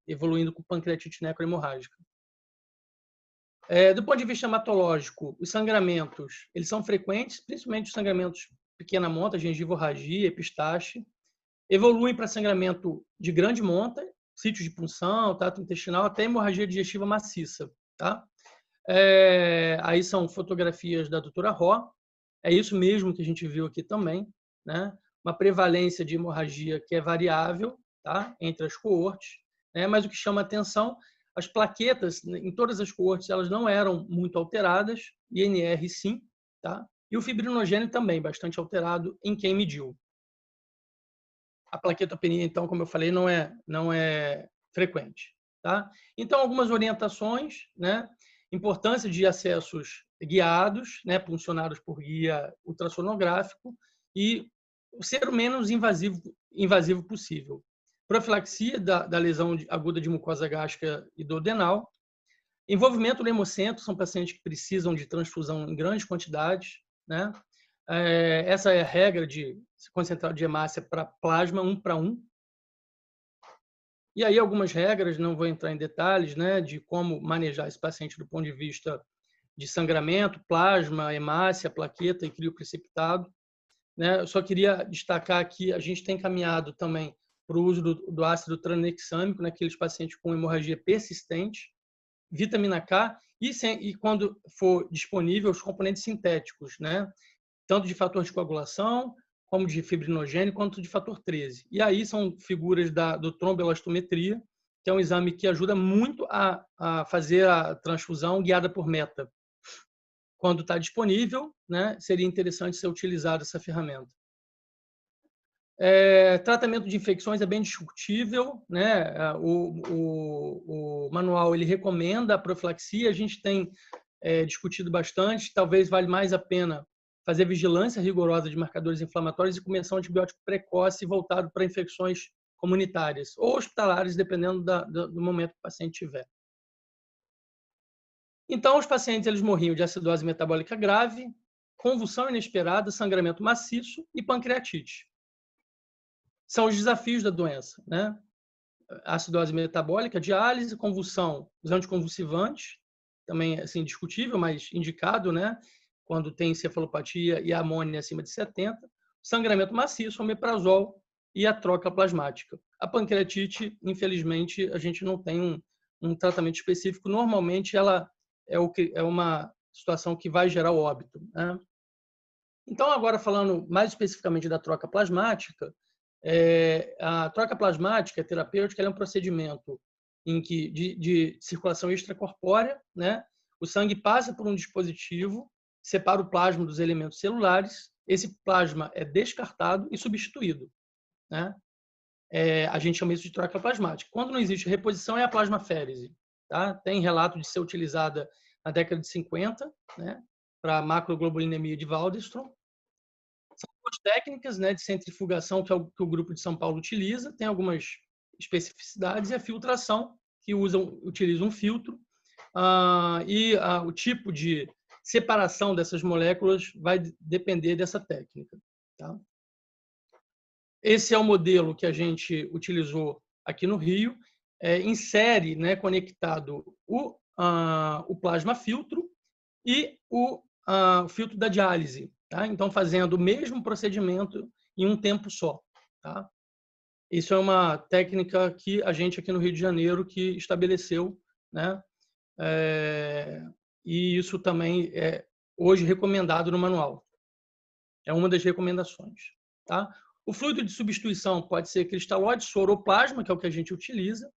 Speaker 2: evoluindo com pancreatite necrohemorrágica. Do ponto de vista hematológico, os sangramentos eles são frequentes, principalmente os sangramentos pequena monta, gengivorragia, epistaxe, evoluem para sangramento de grande monta, sítios de punção, trato intestinal, até hemorragia digestiva maciça. Tá? Aí são fotografias da doutora Ró, é isso mesmo que a gente viu aqui também, né? Uma prevalência de hemorragia que é variável, tá? Entre as coortes, né? Mas o que chama atenção, as plaquetas em todas as coortes elas não eram muito alteradas, INR sim, tá? E o fibrinogênio também, bastante alterado em quem mediu. A plaquetopenia, então, como eu falei, não é frequente. Tá? Então, algumas orientações, né? Importância de acessos guiados, né? Puncionados por guia ultrassonográfico e ser o menos invasivo possível. Profilaxia da lesão aguda de mucosa gástrica e duodenal. Envolvimento no hemocentro, são pacientes que precisam de transfusão em grandes quantidades, né? Essa é a regra de concentrado de hemácia para plasma 1:1. E aí algumas regras, não vou entrar em detalhes, né, de como manejar esse paciente do ponto de vista de sangramento, plasma, hemácia, plaqueta e crio precipitado. Né? Eu só queria destacar que a gente tem caminhado também para o uso do ácido tranexâmico naqueles pacientes com hemorragia persistente, vitamina K e quando for disponível, os componentes sintéticos, né? Tanto de fator de coagulação, como de fibrinogênio, quanto de fator 13. E aí são figuras do tromboelastometria, que é um exame que ajuda muito a fazer a transfusão guiada por meta. Quando está disponível, né, seria interessante ser utilizada essa ferramenta. Tratamento de infecções é bem discutível, né? O manual ele recomenda a profilaxia, a gente tem discutido bastante, talvez vale mais a pena fazer vigilância rigorosa de marcadores inflamatórios e começar um antibiótico precoce voltado para infecções comunitárias ou hospitalares, dependendo do momento que o paciente tiver. Então, os pacientes eles morriam de acidose metabólica grave, convulsão inesperada, sangramento maciço e pancreatite. São os desafios da doença, né? Acidose metabólica, diálise, convulsão, os anticonvulsivantes, também assim discutível, mas indicado, né? Quando tem encefalopatia e amônia acima de 70, sangramento maciço, omeprazol e a troca plasmática. A pancreatite, infelizmente, a gente não tem um tratamento específico. Normalmente, ela é uma situação que vai gerar o óbito, né? Então, agora falando mais especificamente da troca plasmática, a troca plasmática terapêutica é um procedimento em que de circulação extracorpórea, né? O sangue passa por um dispositivo separa o plasma dos elementos celulares, esse plasma é descartado e substituído, né? A gente chama isso de troca plasmática. Quando não existe reposição, é a plasmaférese. Tá? Tem relato de ser utilizada na década de 50, né, para macroglobulinemia de Waldenstrom. São duas técnicas, né, de centrifugação que o grupo de São Paulo utiliza, tem algumas especificidades, e a filtração, que utiliza um filtro, o tipo de separação dessas moléculas vai depender dessa técnica. Tá? Esse é o modelo que a gente utilizou aqui no Rio. Insere, né, conectado o plasma filtro e o filtro da diálise. Tá? Então, fazendo o mesmo procedimento em um tempo só. Tá? Isso é uma técnica que a gente aqui no Rio de Janeiro que estabeleceu, né? E isso também é hoje recomendado no manual. É uma das recomendações. Tá? O fluido de substituição pode ser cristalóide, soro ou plasma, que é o que a gente utiliza.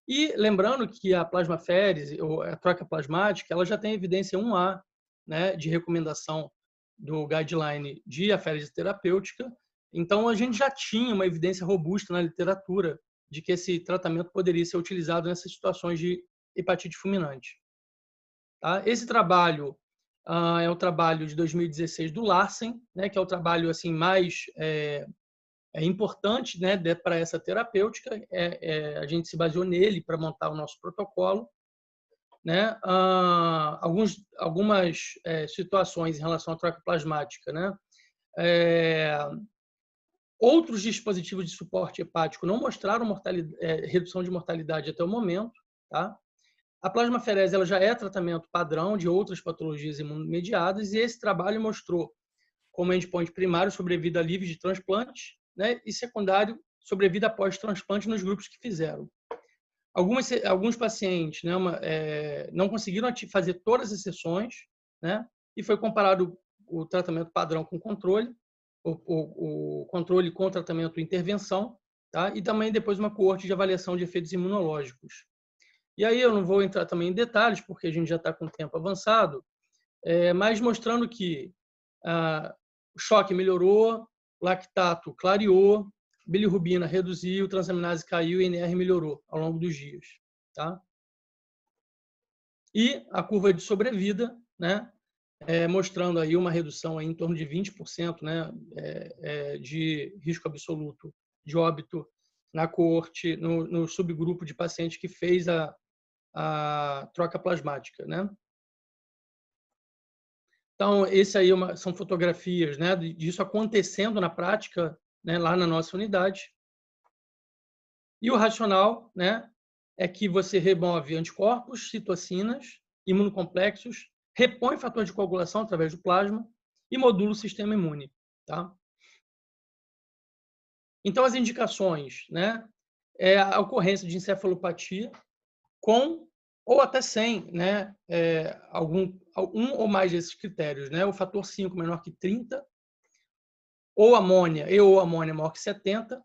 Speaker 2: E lembrando que a plasmaférese, ou a troca plasmática, ela já tem evidência 1A, né, de recomendação do guideline de aférese terapêutica. Então, a gente já tinha uma evidência robusta na literatura de que esse tratamento poderia ser utilizado nessas situações de hepatite fulminante. Tá? Esse trabalho é o trabalho de 2016 do Larsen, né, que é o trabalho assim mais importante, né, para essa terapêutica. A gente se baseou nele para montar o nosso protocolo. Né? Algumas situações em relação à troca plasmática. Né? Outros dispositivos de suporte hepático não mostraram redução de mortalidade até o momento. Tá? A plasmaférese ela já é tratamento padrão de outras patologias imunomediadas, e esse trabalho mostrou como endpoint primário sobrevida livre de transplante, né, e secundário sobrevida após transplante nos grupos que fizeram. Alguns pacientes, né, não conseguiram fazer todas as sessões, né, e foi comparado o tratamento padrão com controle, o controle com tratamento intervenção, tá, e também depois uma coorte de avaliação de efeitos imunológicos. E aí eu não vou entrar também em detalhes, porque a gente já está com o tempo avançado, mas mostrando que o choque melhorou, o lactato clareou, bilirrubina reduziu, transaminase caiu e INR melhorou ao longo dos dias. Tá? E a curva de sobrevida, né, mostrando aí uma redução aí em torno de 20%, né, de risco absoluto de óbito na coorte, no subgrupo de paciente que fez a troca plasmática. Né? Então, esse aí são fotografias, né, disso acontecendo na prática, né, lá na nossa unidade. E o racional, né, é que você remove anticorpos, citocinas, imunocomplexos, repõe fator de coagulação através do plasma e modula o sistema imune. Tá? Então, as indicações, né, é a ocorrência de encefalopatia com ou até sem, né, um ou mais desses critérios, né, o fator 5 menor que 30, ou amônia maior que 70,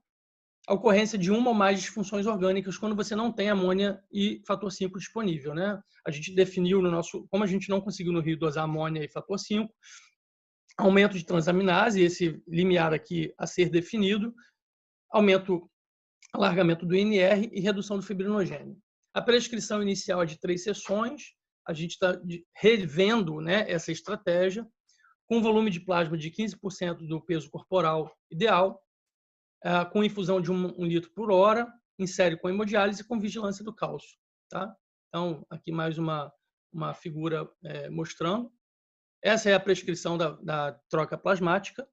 Speaker 2: a ocorrência de uma ou mais disfunções orgânicas quando você não tem amônia e fator 5 disponível. Né? A gente definiu como a gente não conseguiu no Rio dosar amônia e fator 5, aumento de transaminase, esse limiar aqui a ser definido, alargamento do INR e redução do fibrinogênio. A prescrição inicial é de 3 sessões, a gente está revendo, né, essa estratégia, com volume de plasma de 15% do peso corporal ideal, com infusão de 1 litro por hora, insere com hemodiálise e com vigilância do cálcio. Tá? Então, aqui mais uma figura mostrando. Essa é a prescrição da troca plasmática.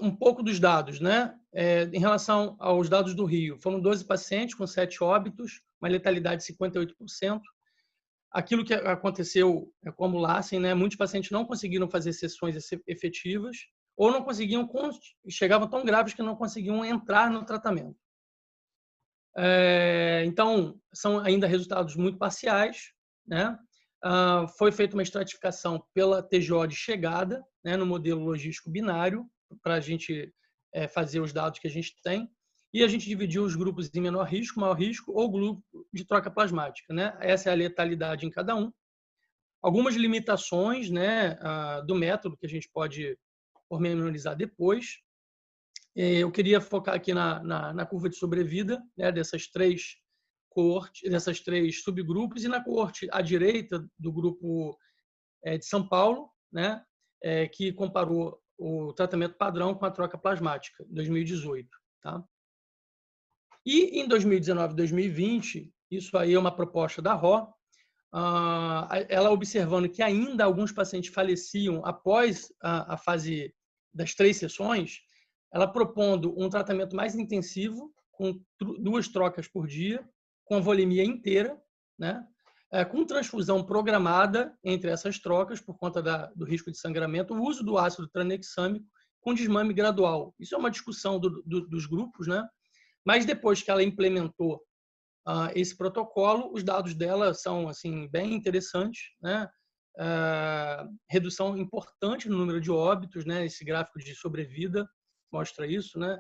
Speaker 2: Um pouco dos dados, né? Em relação aos dados do Rio, foram 12 pacientes com 7 óbitos, uma letalidade de 58%. Aquilo que aconteceu como o Larsen, né? Muitos pacientes não conseguiram fazer sessões efetivas ou não conseguiam, chegavam tão graves que não conseguiam entrar no tratamento. Então, são ainda resultados muito parciais, né? Foi feita uma estratificação pela TGO de chegada, né, no modelo logístico binário, para a gente fazer os dados que a gente tem. e a gente dividiu os grupos em menor risco, maior risco ou grupo de troca plasmática, né? Essa é a letalidade em cada um. Algumas limitações, né, do método que a gente pode pormenorizar depois. Eu queria focar aqui na curva de sobrevida, né, dessas três coortes, dessas três subgrupos, e na coorte à direita do grupo de São Paulo, né, que comparou o tratamento padrão com a troca plasmática, em 2018. Tá? E em 2019 e 2020, isso aí é uma proposta da RO, ela observando que ainda alguns pacientes faleciam após a fase das 3 sessões, ela propondo um tratamento mais intensivo, com 2 trocas por dia, com a volemia inteira, né? Com transfusão programada entre essas trocas, por conta do risco de sangramento, o uso do ácido tranexâmico com desmame gradual. Isso é uma discussão dos grupos, né? Mas depois que ela implementou esse protocolo, os dados dela são assim bem interessantes, né? Redução importante no número de óbitos, né? Esse gráfico de sobrevida mostra isso, né?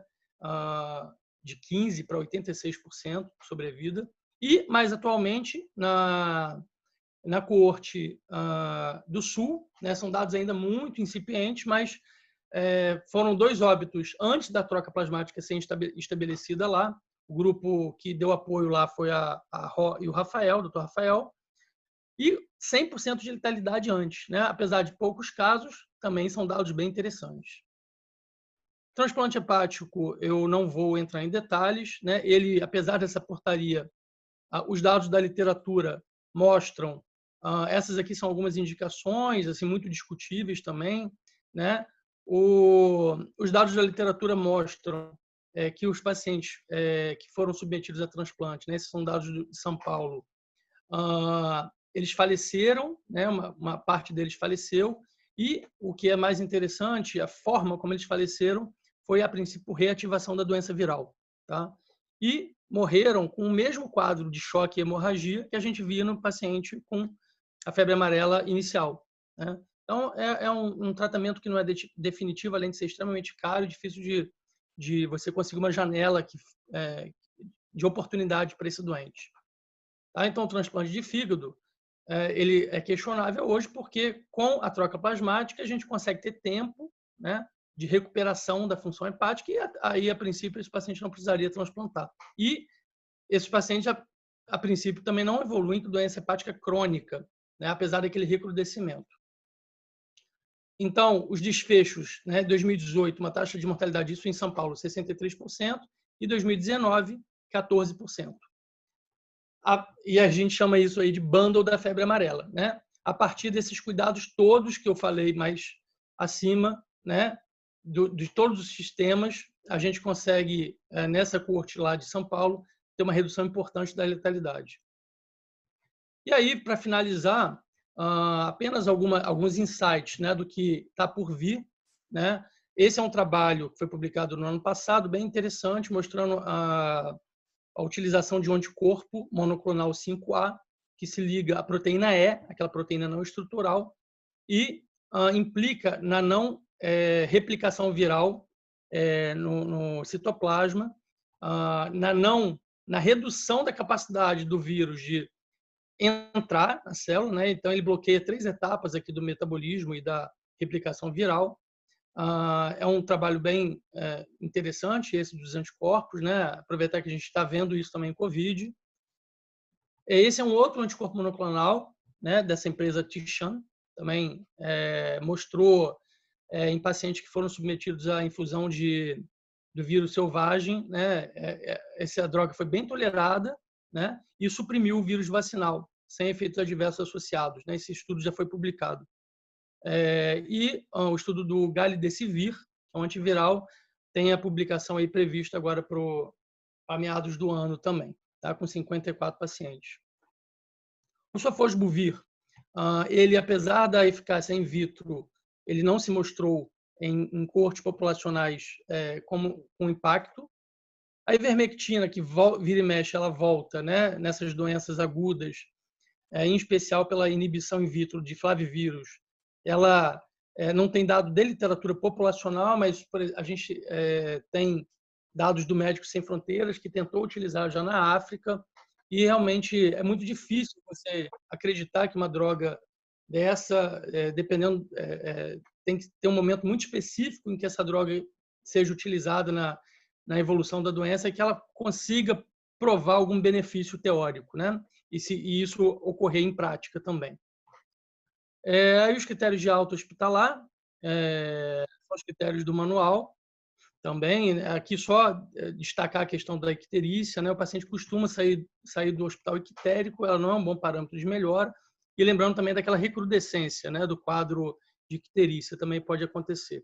Speaker 2: De 15% para 86% sobrevida. E, mais atualmente, na coorte do Sul, né? São dados ainda muito incipientes, mas foram 2 óbitos antes da troca plasmática ser estabelecida lá. O grupo que deu apoio lá foi a Ró e o Rafael, o Dr. Rafael, e 100% de letalidade antes, né? Apesar de poucos casos, também são dados bem interessantes. Transplante hepático, eu não vou entrar em detalhes, né? Ele, apesar dessa portaria, os dados da literatura mostram, essas aqui são algumas indicações, assim, muito discutíveis também, né? Os dados da literatura mostram que os pacientes que foram submetidos a transplante, né? Esses são dados de São Paulo, eles faleceram, né? Uma parte deles faleceu, e o que é mais interessante, a forma como eles faleceram foi, a princípio, por reativação da doença viral. Tá? E morreram com o mesmo quadro de choque e hemorragia que a gente via no paciente com a febre amarela inicial. Né? Então, é um tratamento que não é definitivo, além de ser extremamente caro e difícil de você conseguir uma janela de oportunidade para esse doente. Tá? Então, o transplante de fígado ele é questionável hoje porque, com a troca plasmática, a gente consegue ter tempo, né, de recuperação da função hepática, e aí, a princípio, esse paciente não precisaria transplantar. E esses pacientes, a princípio, também não evoluem com doença hepática crônica, né, apesar daquele recrudescimento. Então, os desfechos, né, 2018, uma taxa de mortalidade disso em São Paulo, 63%, e 2019, 14%. E a gente chama isso aí de bundle da febre amarela, né? A partir desses cuidados todos que eu falei mais acima, né, de todos os sistemas, a gente consegue, nessa coorte lá de São Paulo, ter uma redução importante da letalidade. E aí, para finalizar, apenas alguns insights, né, do que está por vir, né? Esse é um trabalho que foi publicado no ano passado, bem interessante, mostrando a utilização de um anticorpo monoclonal 5A, que se liga à proteína E, aquela proteína não estrutural, e implica na não replicação viral no citoplasma, na redução da capacidade do vírus de entrar na célula, né? Então ele bloqueia 3 etapas aqui do metabolismo e da replicação viral. É um trabalho bem interessante, esse dos anticorpos, né? Aproveitar que a gente está vendo isso também em COVID. Esse é um outro anticorpo monoclonal, né? Dessa empresa Tishan, também mostrou em pacientes que foram submetidos à infusão do vírus selvagem, né? Essa droga foi bem tolerada, né? E suprimiu o vírus vacinal, sem efeitos adversos associados, né? Esse estudo já foi publicado. E o estudo do Galidecivir, um antiviral, tem a publicação aí prevista agora para meados do ano também, tá? Com 54 pacientes. O Sofosbuvir, ele, apesar da eficácia in vitro, ele não se mostrou em coortes populacionais com impacto. A ivermectina, que vira e mexe, ela volta, né, nessas doenças agudas, em especial pela inibição in vitro de flavivírus, ela não tem dado de literatura populacional, mas a gente tem dados do Médicos Sem Fronteiras, que tentou utilizar já na África, e realmente é muito difícil você acreditar que uma droga dessa, dependendo, tem que ter um momento muito específico em que essa droga seja utilizada na evolução da doença e que ela consiga provar algum benefício teórico, né? E isso ocorrer em prática também. Aí os critérios de alta hospitalar, são os critérios do manual também. Aqui só destacar a questão da icterícia, né? O paciente costuma sair do hospital ictérico, ela não é um bom parâmetro de melhora. E lembrando também daquela recrudescência, né, do quadro de icterícia, também pode acontecer.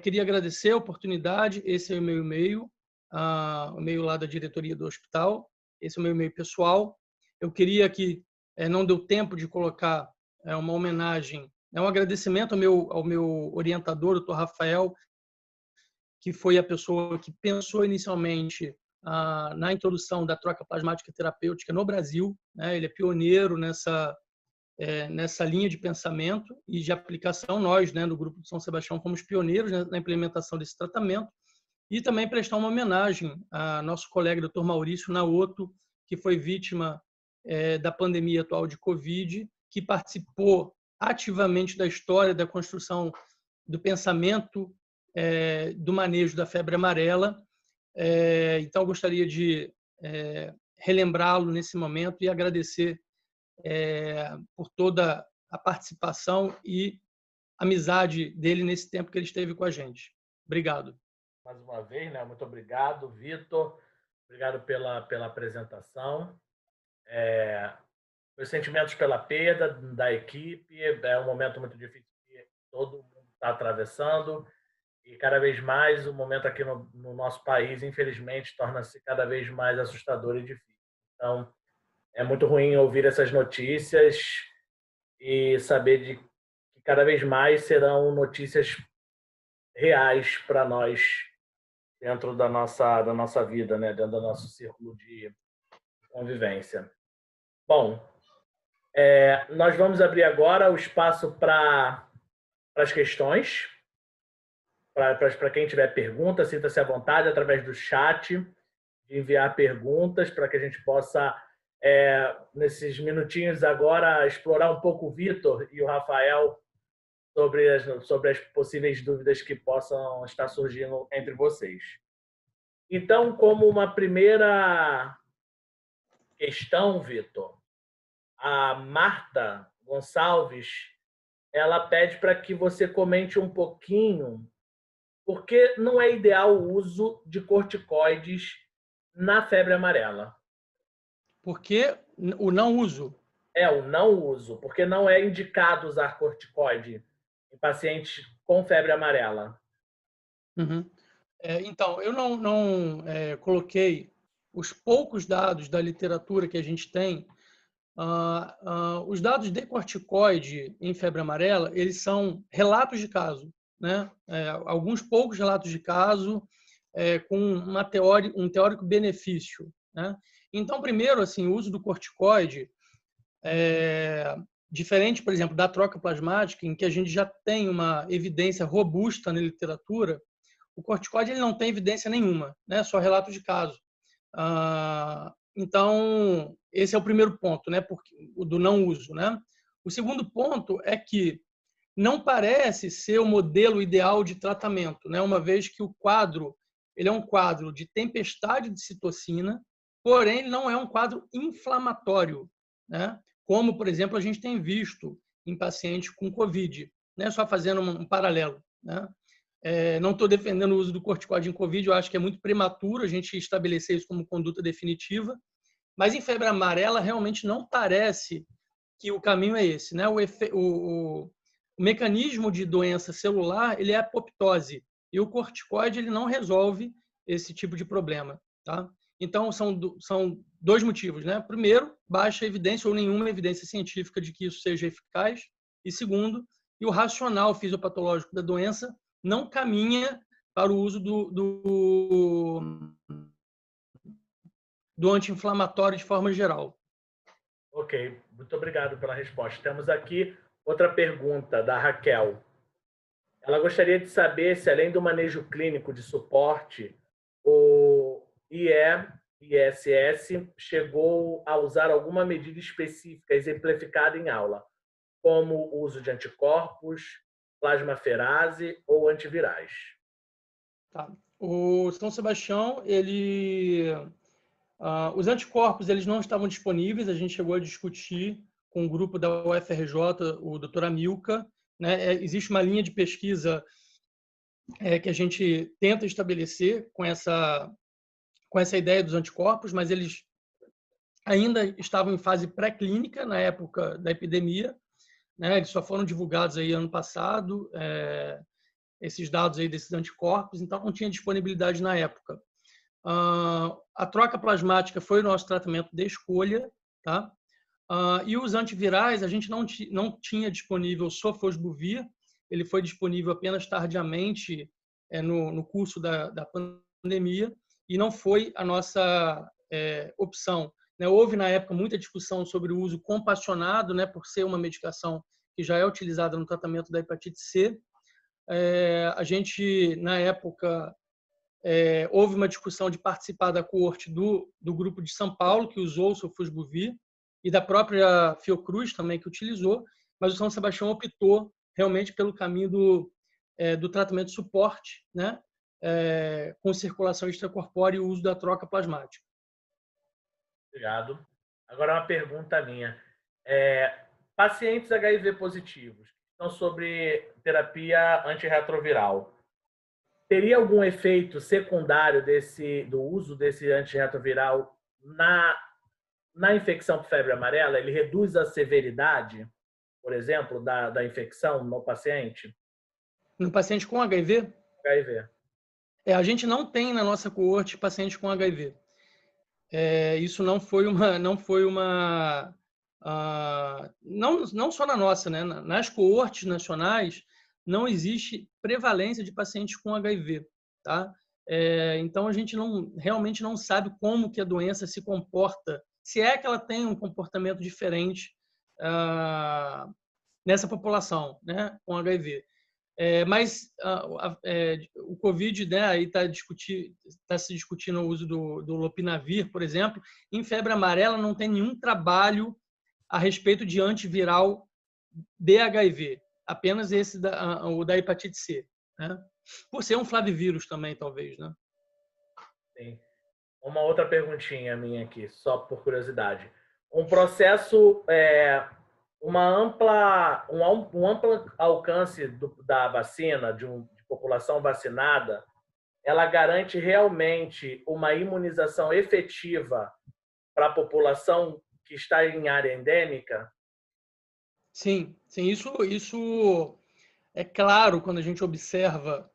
Speaker 2: Queria agradecer a oportunidade, esse é o meu e-mail, o e-mail lá da diretoria do hospital, esse é o meu e-mail pessoal. Eu queria que, não deu tempo de colocar uma homenagem, um agradecimento ao meu orientador, o Dr. Rafael, que foi a pessoa que pensou inicialmente na introdução da troca plasmática terapêutica no Brasil, né? Ele é pioneiro nessa linha de pensamento e de aplicação. Nós, né, do Grupo de São Sebastião, fomos pioneiros na implementação desse tratamento. E também prestar uma homenagem a nosso colega Dr. Maurício Naoto, que foi vítima da pandemia atual de Covid, que participou ativamente da história da construção do pensamento do manejo da febre amarela. Então, gostaria de relembrá-lo nesse momento e agradecer por toda a participação e amizade dele nesse tempo que ele esteve com a gente. Obrigado.
Speaker 1: Mais uma vez, né? Muito obrigado, Vitor. Obrigado pela apresentação. Meus sentimentos pela perda da equipe. É um momento muito difícil que todo mundo está atravessando. E cada vez mais o momento aqui no nosso país, infelizmente, torna-se cada vez mais assustador e difícil. Então, é muito ruim ouvir essas notícias e saber que cada vez mais serão notícias reais para nós dentro da nossa vida, né? Dentro do nosso círculo de convivência. Bom, nós vamos abrir agora o espaço para as questões. Para quem tiver pergunta, sinta-se à vontade através do chat de enviar perguntas para que a gente possa, nesses minutinhos agora, explorar um pouco o Vitor e o Rafael sobre as possíveis dúvidas que possam estar surgindo entre vocês. Então, como uma primeira questão, Vitor, a Marta Gonçalves, ela pede para que você comente um pouquinho por que não é ideal o uso de corticoides na febre amarela.
Speaker 2: Por que o não uso?
Speaker 1: O não uso, porque não é indicado usar corticoide em pacientes com febre amarela.
Speaker 2: Uhum. Então, eu não coloquei os poucos dados da literatura que a gente tem. Os dados de corticoide em febre amarela, eles são relatos de caso, né? Alguns poucos relatos de caso com um teórico benefício, né? Então, primeiro, assim, o uso do corticoide diferente, por exemplo, da troca plasmática, em que a gente já tem uma evidência robusta na literatura. O corticoide ele não tem evidência nenhuma, né? Só relato de caso. Então, esse é o primeiro ponto, né? O do não uso, né? O segundo ponto é que não parece ser o modelo ideal de tratamento, né? Uma vez que o quadro ele é um quadro de tempestade de citocina, porém ele não é um quadro inflamatório, né? Como, por exemplo, a gente tem visto em pacientes com COVID, né? Só fazendo um paralelo, né? Não estou defendendo o uso do corticoide em COVID, eu acho que é muito prematuro a gente estabelecer isso como conduta definitiva, mas em febre amarela realmente não parece que o caminho é esse, né? O mecanismo de doença celular ele é a apoptose e o corticoide ele não resolve esse tipo de problema, tá? Então são dois motivos, né? Primeiro, baixa evidência ou nenhuma evidência científica de que isso seja eficaz, e segundo, e o racional fisiopatológico da doença não caminha para o uso do anti-inflamatório de forma geral.
Speaker 1: Ok, muito obrigado pela resposta. Temos aqui outra pergunta da Raquel. Ela gostaria de saber se, além do manejo clínico de suporte, o ISS chegou a usar alguma medida específica exemplificada em aula, como o uso de anticorpos, plasmaferase ou antivirais.
Speaker 2: Tá. O São Sebastião, os anticorpos eles não estavam disponíveis, a gente chegou a discutir com o grupo da UFRJ, o Dr. Amilcar, né? Existe uma linha de pesquisa que a gente tenta estabelecer com essa ideia dos anticorpos, mas eles ainda estavam em fase pré-clínica na época da epidemia, né? Eles só foram divulgados aí ano passado, esses dados aí desses anticorpos, então não tinha disponibilidade na época. A troca plasmática foi o nosso tratamento de escolha, tá? E os antivirais, a gente não tinha disponível o Sofosbuvir, ele foi disponível apenas tardiamente no curso da pandemia e não foi a nossa opção. Né? Houve, na época, muita discussão sobre o uso compassionado, né, por ser uma medicação que já é utilizada no tratamento da hepatite C. A gente, na época, houve uma discussão de participar da coorte do grupo de São Paulo, que usou o Sofosbuvir, e da própria Fiocruz também, que utilizou, mas o São Sebastião optou realmente pelo caminho do tratamento de suporte, né? Com circulação extracorpórea e o uso da troca plasmática.
Speaker 1: Obrigado. Agora uma pergunta minha. Pacientes HIV positivos que estão sobre terapia antirretroviral, teria algum efeito secundário do uso desse antirretroviral na infecção por febre amarela? Ele reduz a severidade, por exemplo, da infecção no paciente?
Speaker 2: No paciente com HIV?
Speaker 1: HIV.
Speaker 2: A gente não tem na nossa coorte pacientes com HIV. Isso não foi uma não só na nossa, né? Nas coortes nacionais não existe prevalência de pacientes com HIV, tá? Então a gente realmente não sabe como que a doença se comporta, se é que ela tem um comportamento diferente nessa população, né, com HIV. Mas o Covid, né, aí está se discutindo o uso do Lopinavir, por exemplo. Em febre amarela não tem nenhum trabalho a respeito de antiviral de HIV, apenas esse o da hepatite C, né? Por ser um flavivírus também, talvez, né?
Speaker 1: Sim. Uma outra perguntinha minha aqui, só por curiosidade. Um processo, um amplo alcance da vacina, de população vacinada, ela garante realmente uma imunização efetiva para a população que está em área endêmica?
Speaker 2: Sim, isso é claro quando a gente observa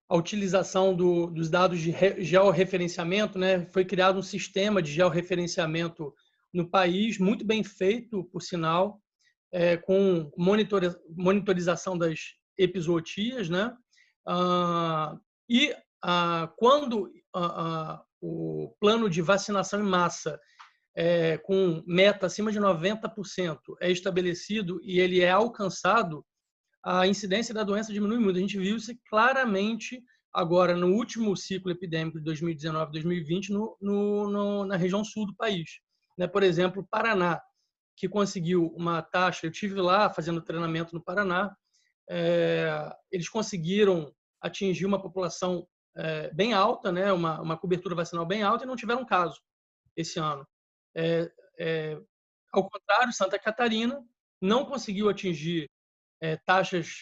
Speaker 2: a utilização dos dados de georreferenciamento, né? Foi criado um sistema de georreferenciamento no país, muito bem feito, por sinal, com monitorização das epizootias, né? Quando o plano de vacinação em massa com meta acima de 90% é estabelecido e ele é alcançado, a incidência da doença diminui muito. A gente viu isso claramente agora no último ciclo epidêmico de 2019-2020 na região sul do país. Né? Por exemplo, Paraná, que conseguiu uma taxa, eu tive lá fazendo treinamento no Paraná, eles conseguiram atingir uma população bem alta, né? uma cobertura vacinal bem alta e não tiveram caso esse ano. Ao contrário, Santa Catarina não conseguiu atingir taxas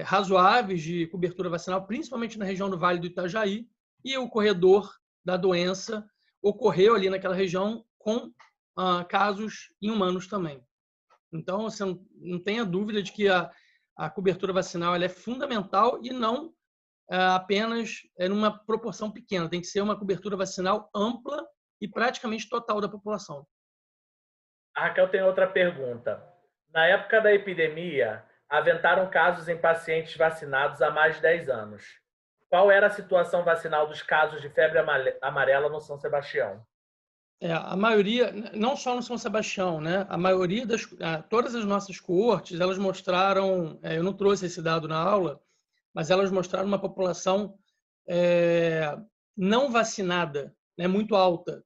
Speaker 2: razoáveis de cobertura vacinal, principalmente na região do Vale do Itajaí, e o corredor da doença ocorreu ali naquela região com casos em humanos também. Então, você não tenha dúvida de que a cobertura vacinal ela é fundamental e não apenas numa proporção pequena. Tem que ser uma cobertura vacinal ampla e praticamente total da população.
Speaker 1: A Raquel tem outra pergunta. Na época da epidemia, aventaram casos em pacientes vacinados há mais de 10 anos. Qual era a situação vacinal dos casos de febre amarela no São Sebastião?
Speaker 2: A maioria, não só no São Sebastião, né? A maioria todas as nossas coortes, elas mostraram, eu não trouxe esse dado na aula, mas elas mostraram uma população não vacinada, né, muito alta.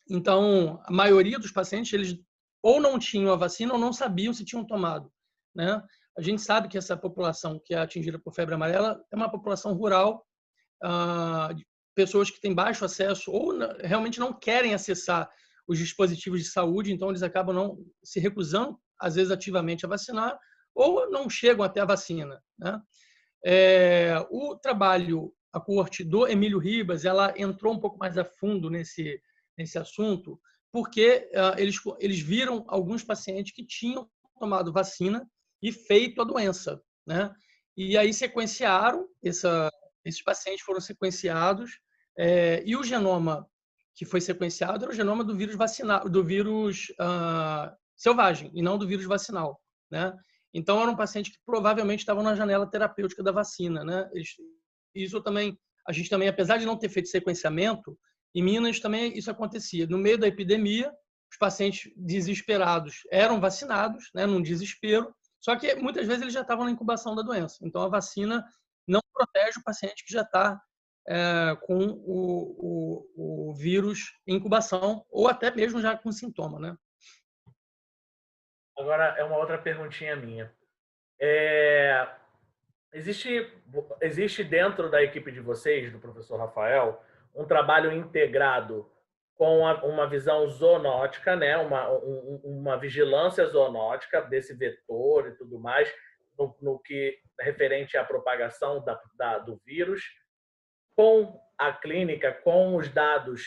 Speaker 2: Então, a maioria dos pacientes, eles ou não tinham a vacina ou não sabiam se tinham tomado, né? A gente sabe que essa população que é atingida por febre amarela é uma população rural, pessoas que têm baixo acesso ou realmente não querem acessar os dispositivos de saúde, então eles acabam não se recusando, às vezes ativamente, a vacinar, ou não chegam até a vacina, né? O trabalho, a coorte do Emílio Ribas, ela entrou um pouco mais a fundo nesse assunto, porque eles viram alguns pacientes que tinham tomado vacina e feito a doença, né? E aí sequenciaram, esses pacientes foram sequenciados, e o genoma que foi sequenciado era o genoma do vírus vacinal, do vírus selvagem, e não do vírus vacinal, né? Então, eram pacientes que provavelmente estavam na janela terapêutica da vacina, né? Isso também, a gente também, apesar de não ter feito sequenciamento, em Minas também isso acontecia. No meio da epidemia, os pacientes desesperados eram vacinados, né, num desespero, só que muitas vezes eles já estavam na incubação da doença. Então, a vacina não protege o paciente que já está com o vírus em incubação ou até mesmo já com sintoma, né?
Speaker 1: Agora, é uma outra perguntinha minha. Existe dentro da equipe de vocês, do professor Rafael, um trabalho integrado com uma visão zoonótica, né? uma vigilância zoonótica desse vetor e tudo mais, no que referente à propagação do vírus, com a clínica, com os dados.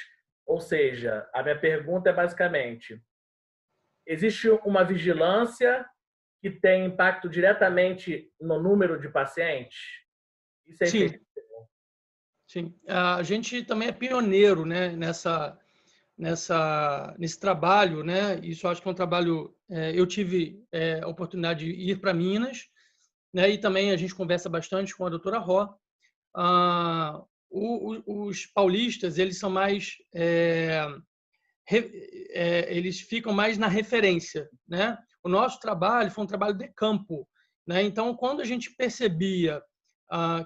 Speaker 1: Ou seja, a minha pergunta é basicamente: existe uma vigilância que tem impacto diretamente no número de pacientes? Isso é
Speaker 2: Sim,
Speaker 1: efetivo?
Speaker 2: sim. A gente também é pioneiro, né, nesse trabalho, né? Isso acho que é um trabalho. Eu tive a oportunidade de ir para Minas, né? E também a gente conversa bastante com a doutora Ró. Os paulistas, eles são mais eles ficam mais na referência, né? O nosso trabalho foi um trabalho de campo, né? Então, quando a gente percebia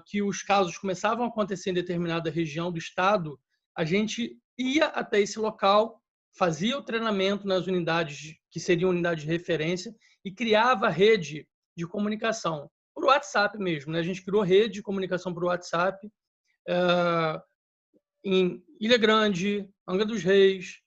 Speaker 2: que os casos começavam a acontecer em determinada região do estado, a gente ia até esse local, fazia o treinamento nas unidades que seriam unidades de referência e criava rede de comunicação por WhatsApp mesmo, né? A gente criou rede de comunicação por WhatsApp em Ilha Grande, Angra dos Reis,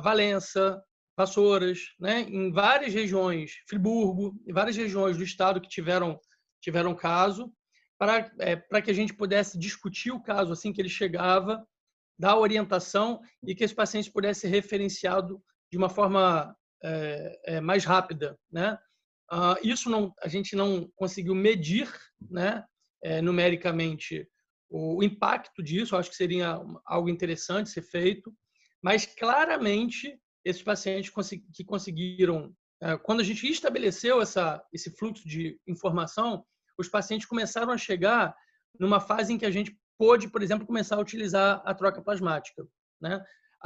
Speaker 2: Valença, Vassouras, né? Em várias regiões, Friburgo, em várias regiões do estado que tiveram caso, para que a gente pudesse discutir o caso assim que ele chegava, dar orientação e que esse paciente pudesse ser referenciado de uma forma mais rápida, né? Isso a gente não conseguiu medir, né, numericamente o impacto disso, acho que seria algo interessante ser feito, mas claramente esses pacientes que conseguiram, quando a gente estabeleceu esse fluxo de informação, os pacientes começaram a chegar numa fase em que a gente pôde, por exemplo, começar a utilizar a troca plasmática, né?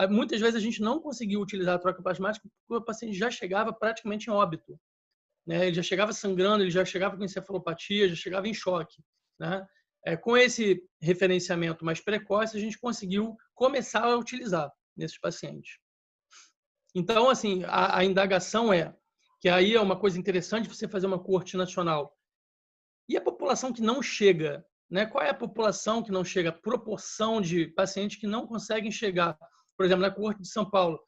Speaker 2: Muitas vezes a gente não conseguiu utilizar a troca plasmática porque o paciente já chegava praticamente em óbito, né? Ele já chegava sangrando, ele já chegava com encefalopatia, já chegava em choque, né? Com esse referenciamento mais precoce, a gente conseguiu começar a utilizar nesses pacientes. Então, assim, a indagação que aí é uma coisa interessante você fazer uma coorte nacional. E a população que não chega, né? Qual é a população que não chega? A proporção de pacientes que não conseguem chegar. Por exemplo, na coorte de São Paulo,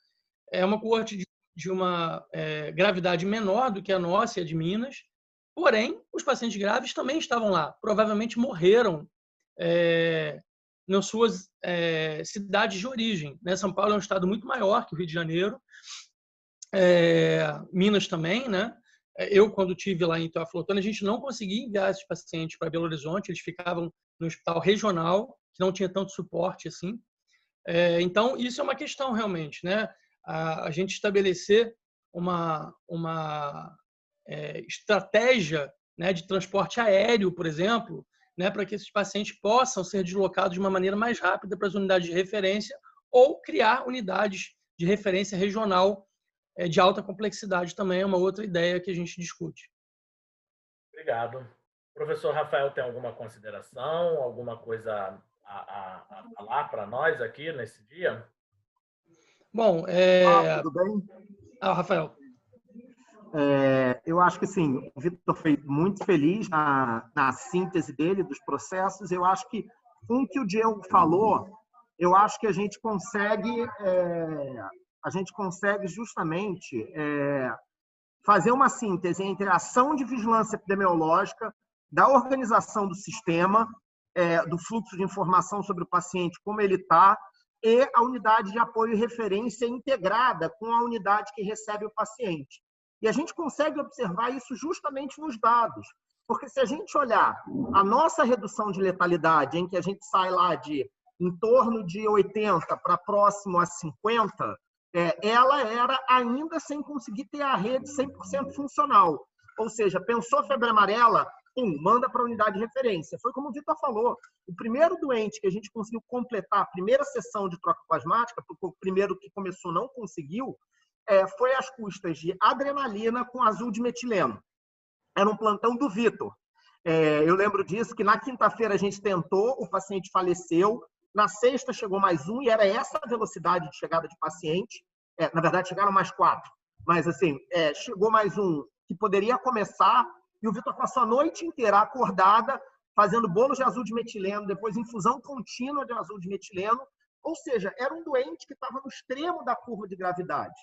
Speaker 2: é uma coorte de uma gravidade menor do que a nossa e a de Minas, porém, os pacientes graves também estavam lá. Provavelmente morreram nas suas cidades de origem, né? São Paulo é um estado muito maior que o Rio de Janeiro, Minas também, né? Eu, quando tive lá em Teófilo, a gente não conseguia enviar esses pacientes para Belo Horizonte, eles ficavam no hospital regional, que não tinha tanto suporte assim. Então, isso é uma questão realmente, né? A gente estabelecer uma estratégia, né, de transporte aéreo, por exemplo, né, para que esses pacientes possam ser deslocados de uma maneira mais rápida para as unidades de referência ou criar unidades de referência regional de alta complexidade também é uma outra ideia que a gente discute.
Speaker 1: Obrigado. Professor Rafael, tem alguma consideração, alguma coisa a falar para nós aqui nesse dia?
Speaker 2: Bom,
Speaker 3: tudo bem?
Speaker 2: Rafael.
Speaker 3: Eu acho que sim, o Vitor foi muito feliz na síntese dele, dos processos. Eu acho que, com o que o Diego falou, eu acho que a gente consegue justamente fazer uma síntese entre a ação de vigilância epidemiológica, da organização do sistema, do fluxo de informação sobre o paciente, como ele está, e a unidade de apoio e referência integrada com a unidade que recebe o paciente. E a gente consegue observar isso justamente nos dados, porque se a gente olhar a nossa redução de letalidade, em que a gente sai lá de em torno de 80 para próximo a 50, ela era ainda sem conseguir ter a rede 100% funcional. Ou seja, pensou febre amarela, manda para a unidade de referência. Foi como o Vitor falou, o primeiro doente que a gente conseguiu completar a primeira sessão de troca plasmática, porque o primeiro que começou não conseguiu, foi às custas de adrenalina com azul de metileno. Era um plantão do Vitor. Eu lembro disso, que na quinta-feira a gente tentou, o paciente faleceu, na sexta chegou mais um, e era essa a velocidade de chegada de paciente. Na verdade, chegaram mais 4. Mas, assim, chegou mais um que poderia começar, e o Vitor passou a noite inteira acordada, fazendo bolos de azul de metileno, depois infusão contínua de azul de metileno. Ou seja, era um doente que estava no extremo da curva de gravidade.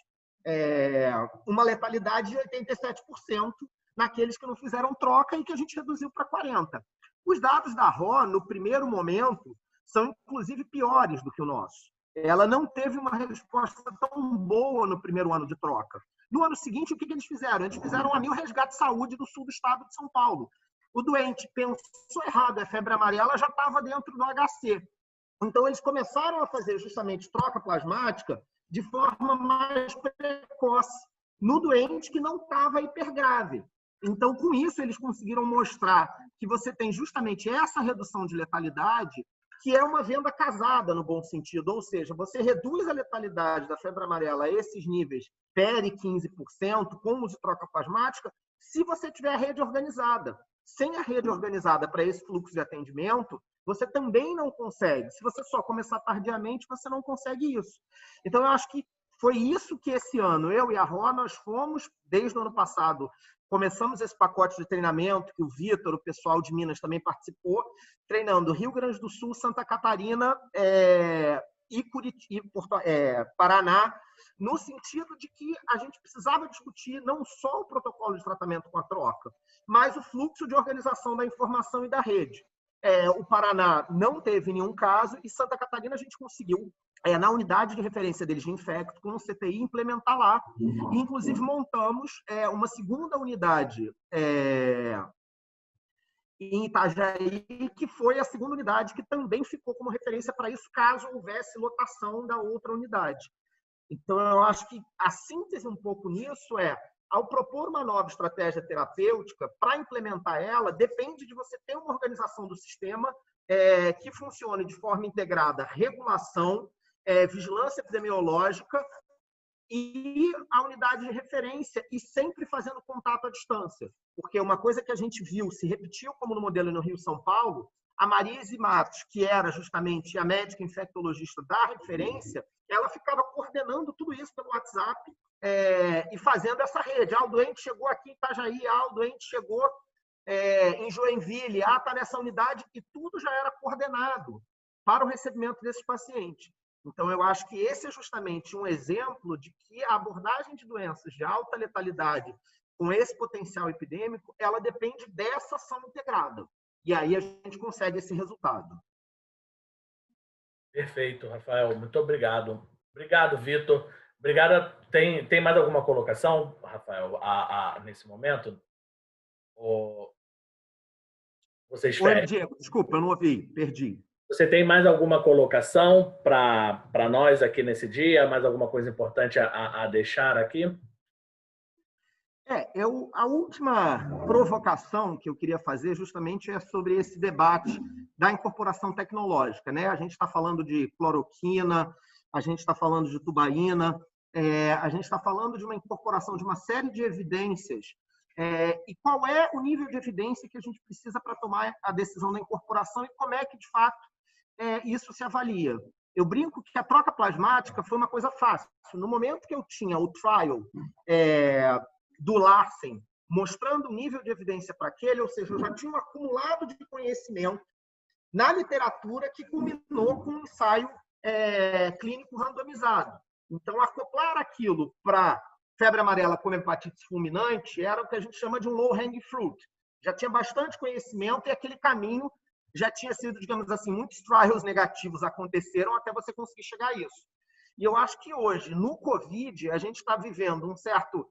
Speaker 3: Uma letalidade de 87% naqueles que não fizeram troca e que a gente reduziu para 40%. Os dados da RO, no primeiro momento, são inclusive piores do que o nosso. Ela não teve uma resposta tão boa no primeiro ano de troca. No ano seguinte, o que eles fizeram? Eles fizeram a 1000 resgate de saúde do sul do estado de São Paulo. O doente pensou errado, a febre amarela já estava dentro do HC. Então, eles começaram a fazer justamente troca plasmática de forma mais precoce, no doente que não estava hipergrave. Então, com isso, eles conseguiram mostrar que você tem justamente essa redução de letalidade, que é uma venda casada, no bom sentido. Ou seja, você reduz a letalidade da febre amarela a esses níveis, peri 15%, com uso de troca plasmática, se você tiver a rede organizada. Sem a rede organizada para esse fluxo de atendimento, você também não consegue. Se você só começar tardiamente, você não consegue isso. Então, eu acho que foi isso que esse ano, eu e a Ró, nós fomos, desde o ano passado, começamos esse pacote de treinamento, que o Vitor, o pessoal de Minas também participou, treinando Rio Grande do Sul, Santa Catarina e Paraná, no sentido de que a gente precisava discutir não só o protocolo de tratamento com a troca, mas o fluxo de organização da informação e da rede. O Paraná não teve nenhum caso e Santa Catarina a gente conseguiu, na unidade de referência deles de infecto, com o CTI, implementar lá. E, inclusive, montamos uma segunda unidade em Itajaí, que foi a segunda unidade que também ficou como referência para isso, caso houvesse lotação da outra unidade. Então, eu acho que a síntese um pouco nisso ao propor uma nova estratégia terapêutica, para implementar ela, depende de você ter uma organização do sistema que funcione de forma integrada, regulação, vigilância epidemiológica e a unidade de referência, e sempre fazendo contato à distância. Porque uma coisa que a gente viu se repetiu, como no modelo no Rio-São Paulo, a Marise Matos, que era justamente a médica infectologista da referência, ela ficava coordenando tudo isso pelo WhatsApp e fazendo essa rede. O doente chegou aqui em Itajaí, o doente chegou em Joinville, está nessa unidade, e tudo já era coordenado para o recebimento desses pacientes. Então, eu acho que esse é justamente um exemplo de que a abordagem de doenças de alta letalidade com esse potencial epidêmico, ela depende dessa ação integrada. E aí a gente consegue esse resultado.
Speaker 1: Perfeito, Rafael. Muito obrigado. Obrigado, Vitor. Obrigado. Tem mais alguma colocação, Rafael, nesse momento? Vocês
Speaker 3: Oi, Diego, desculpa, eu não ouvi, perdi.
Speaker 1: Você tem mais alguma colocação para nós aqui nesse dia? Mais alguma coisa importante a deixar aqui?
Speaker 3: A última provocação que eu queria fazer justamente é sobre esse debate da incorporação tecnológica, né? A gente está falando de cloroquina, a gente está falando de tubaína, a gente está falando de uma incorporação de uma série de evidências. E qual é o nível de evidência que a gente precisa para tomar a decisão da incorporação e como é que, de fato, isso se avalia? Eu brinco que a troca plasmática foi uma coisa fácil. No momento que eu tinha o trial do Larsen mostrando o nível de evidência para aquele, ou seja, eu já tinha um acumulado de conhecimento na literatura que culminou com um ensaio clínico randomizado. Então, acoplar aquilo para febre amarela como hepatite fulminante era o que a gente chama de um low-hanging fruit. Já tinha bastante conhecimento e aquele caminho já tinha sido, digamos assim, muitos trials negativos aconteceram até você conseguir chegar a isso. E eu acho que hoje, no Covid, a gente está vivendo um certo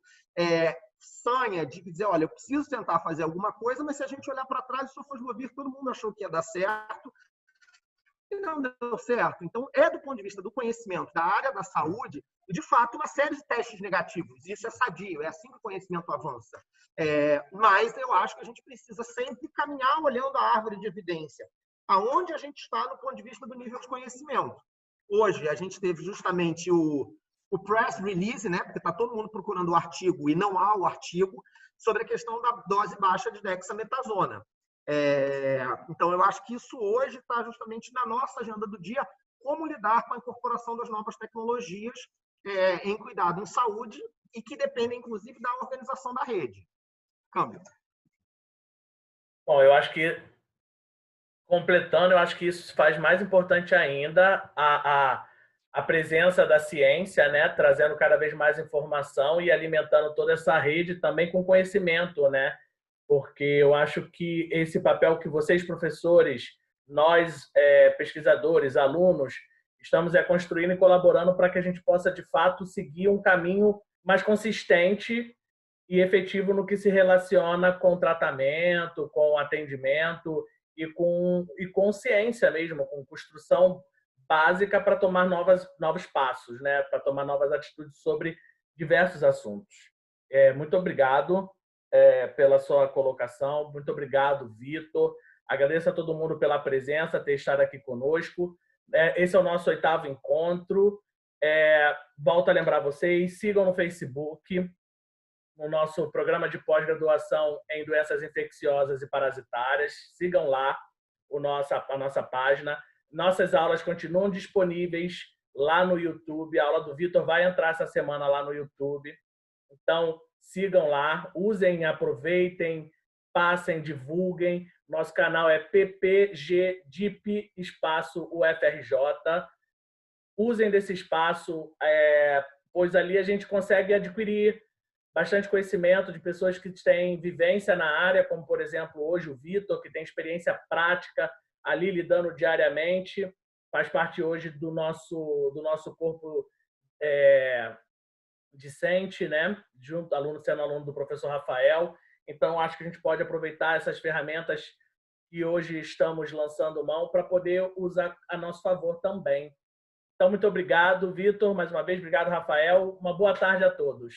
Speaker 3: sanha de dizer, olha, eu preciso tentar fazer alguma coisa, mas se a gente olhar para trás, o sofosbuvir, todo mundo achou que ia dar certo, e não deu certo. Então, do ponto de vista do conhecimento da área da saúde, de fato, uma série de testes negativos. Isso é sadio, é assim que o conhecimento avança. Mas eu acho que a gente precisa sempre caminhar olhando a árvore de evidência. Aonde a gente está no ponto de vista do nível de conhecimento. Hoje, a gente teve justamente o press release, né, porque está todo mundo procurando o artigo e não há o artigo, sobre a questão da dose baixa de dexametasona. Então, eu acho que isso hoje está justamente na nossa agenda do dia, como lidar com a incorporação das novas tecnologias em cuidado em saúde e que dependem, inclusive, da organização da rede. Câmbio.
Speaker 1: Bom, eu acho que, completando, eu acho que isso faz mais importante ainda a presença da ciência, né, trazendo cada vez mais informação e alimentando toda essa rede também com conhecimento, né? Porque eu acho que esse papel que vocês, professores, nós, pesquisadores, alunos, estamos construindo e colaborando para que a gente possa, de fato, seguir um caminho mais consistente e efetivo no que se relaciona com tratamento, com atendimento e com ciência mesmo, com construção básica para tomar novos passos, né? Para tomar novas atitudes sobre diversos assuntos. Muito obrigado pela sua colocação. Muito obrigado, Vitor. Agradeço a todo mundo pela presença, ter estado aqui conosco. Esse é o nosso 8º encontro. Volto a lembrar vocês, sigam no Facebook, no nosso programa de pós-graduação em doenças infecciosas e parasitárias. Sigam lá a nossa página. Nossas aulas continuam disponíveis lá no YouTube. A aula do Vitor vai entrar essa semana lá no YouTube. Então, sigam lá, usem, aproveitem, passem, divulguem. Nosso canal é PPGDIP espaço UFRJ. Usem desse espaço, pois ali a gente consegue adquirir bastante conhecimento de pessoas que têm vivência na área, como, por exemplo, hoje o Vitor, que tem experiência prática ali lidando diariamente, faz parte hoje do nosso corpo discente, né? Sendo aluno do professor Rafael. Então, acho que a gente pode aproveitar essas ferramentas que hoje estamos lançando mão para poder usar a nosso favor também. Então, muito obrigado, Vitor, mais uma vez. Obrigado, Rafael. Uma boa tarde a todos.